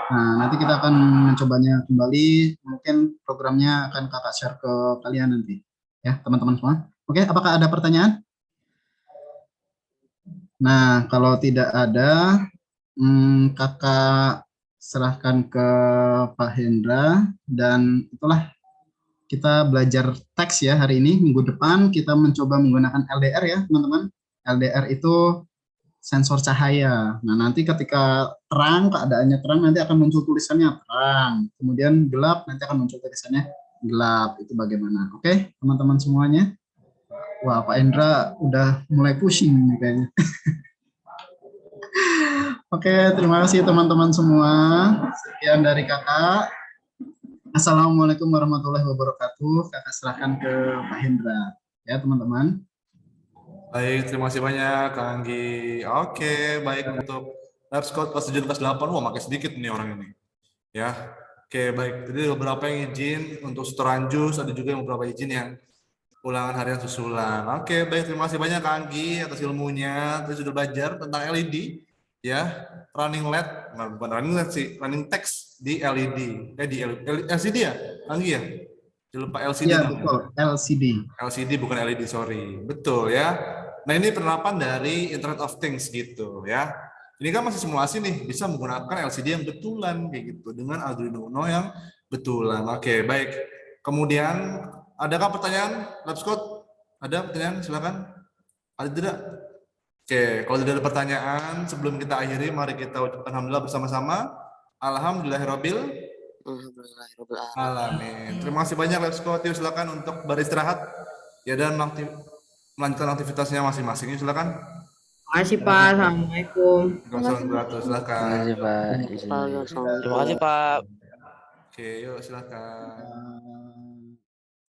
Nah, nanti kita akan mencobanya kembali. Mungkin programnya akan kakak share ke kalian nanti ya teman-teman semua. Oke, apakah ada pertanyaan? Nah, kalau tidak ada, kakak serahkan ke Pak Hendra. Dan itulah kita belajar teks ya hari ini. Minggu depan kita mencoba menggunakan LDR ya teman-teman. LDR itu sensor cahaya. Nah, nanti ketika terang, keadaannya terang, nanti akan muncul tulisannya terang. Kemudian gelap, nanti akan muncul tulisannya gelap. Itu bagaimana? Oke, teman-teman semuanya. Wah, Pak Hendra udah mulai pusing nih kayaknya. Oke, terima kasih teman-teman semua. Sekian dari kakak. Assalamualaikum warahmatullahi wabarakatuh. Kakak serahkan ke Pak Hendra. Ya, teman-teman. Baik, terima kasih banyak Kang Anggi. Oke, baik untuk lab squad kelas 7 kelas 8. Wah, makin sedikit nih orang ini. Ya. Oke, baik. Jadi beberapa yang izin untuk setoran jus, ada juga yang beberapa izin yang ulangan harian susulan. Oke, baik. Terima kasih banyak Kang Anggi atas ilmunya. Tadi sudah belajar tentang LED ya, running LED, nah, bukan running LED sih, running text di LED. Di LCD ya, Kang Anggi ya? Jangan lupa LCD. Iya, betul. LCD. LCD bukan LED, sorry. Betul ya. Nah, ini penerapan dari Internet of Things gitu ya. Ini kan masih simulasi nih, bisa menggunakan LCD yang betulan kayak gitu dengan Arduino Uno yang betulan. Oke, baik. Kemudian adakah pertanyaan, Lab Scott? Ada pertanyaan? Silakan. Ada tidak? Oke, kalau tidak ada pertanyaan, sebelum kita akhiri, mari kita ucapkan alhamdulillah bersama-sama. Alhamdulillahirabbil alamin. Terima kasih banyak Lab Scott. Silakan untuk beristirahat ya dan melanjutkan aktivitasnya masing-masing. Silakan. Terima kasih Pak. Assalamualaikum. Silakan. Terima kasih Pak. Terima kasih Pak. Oke, yuk silakan.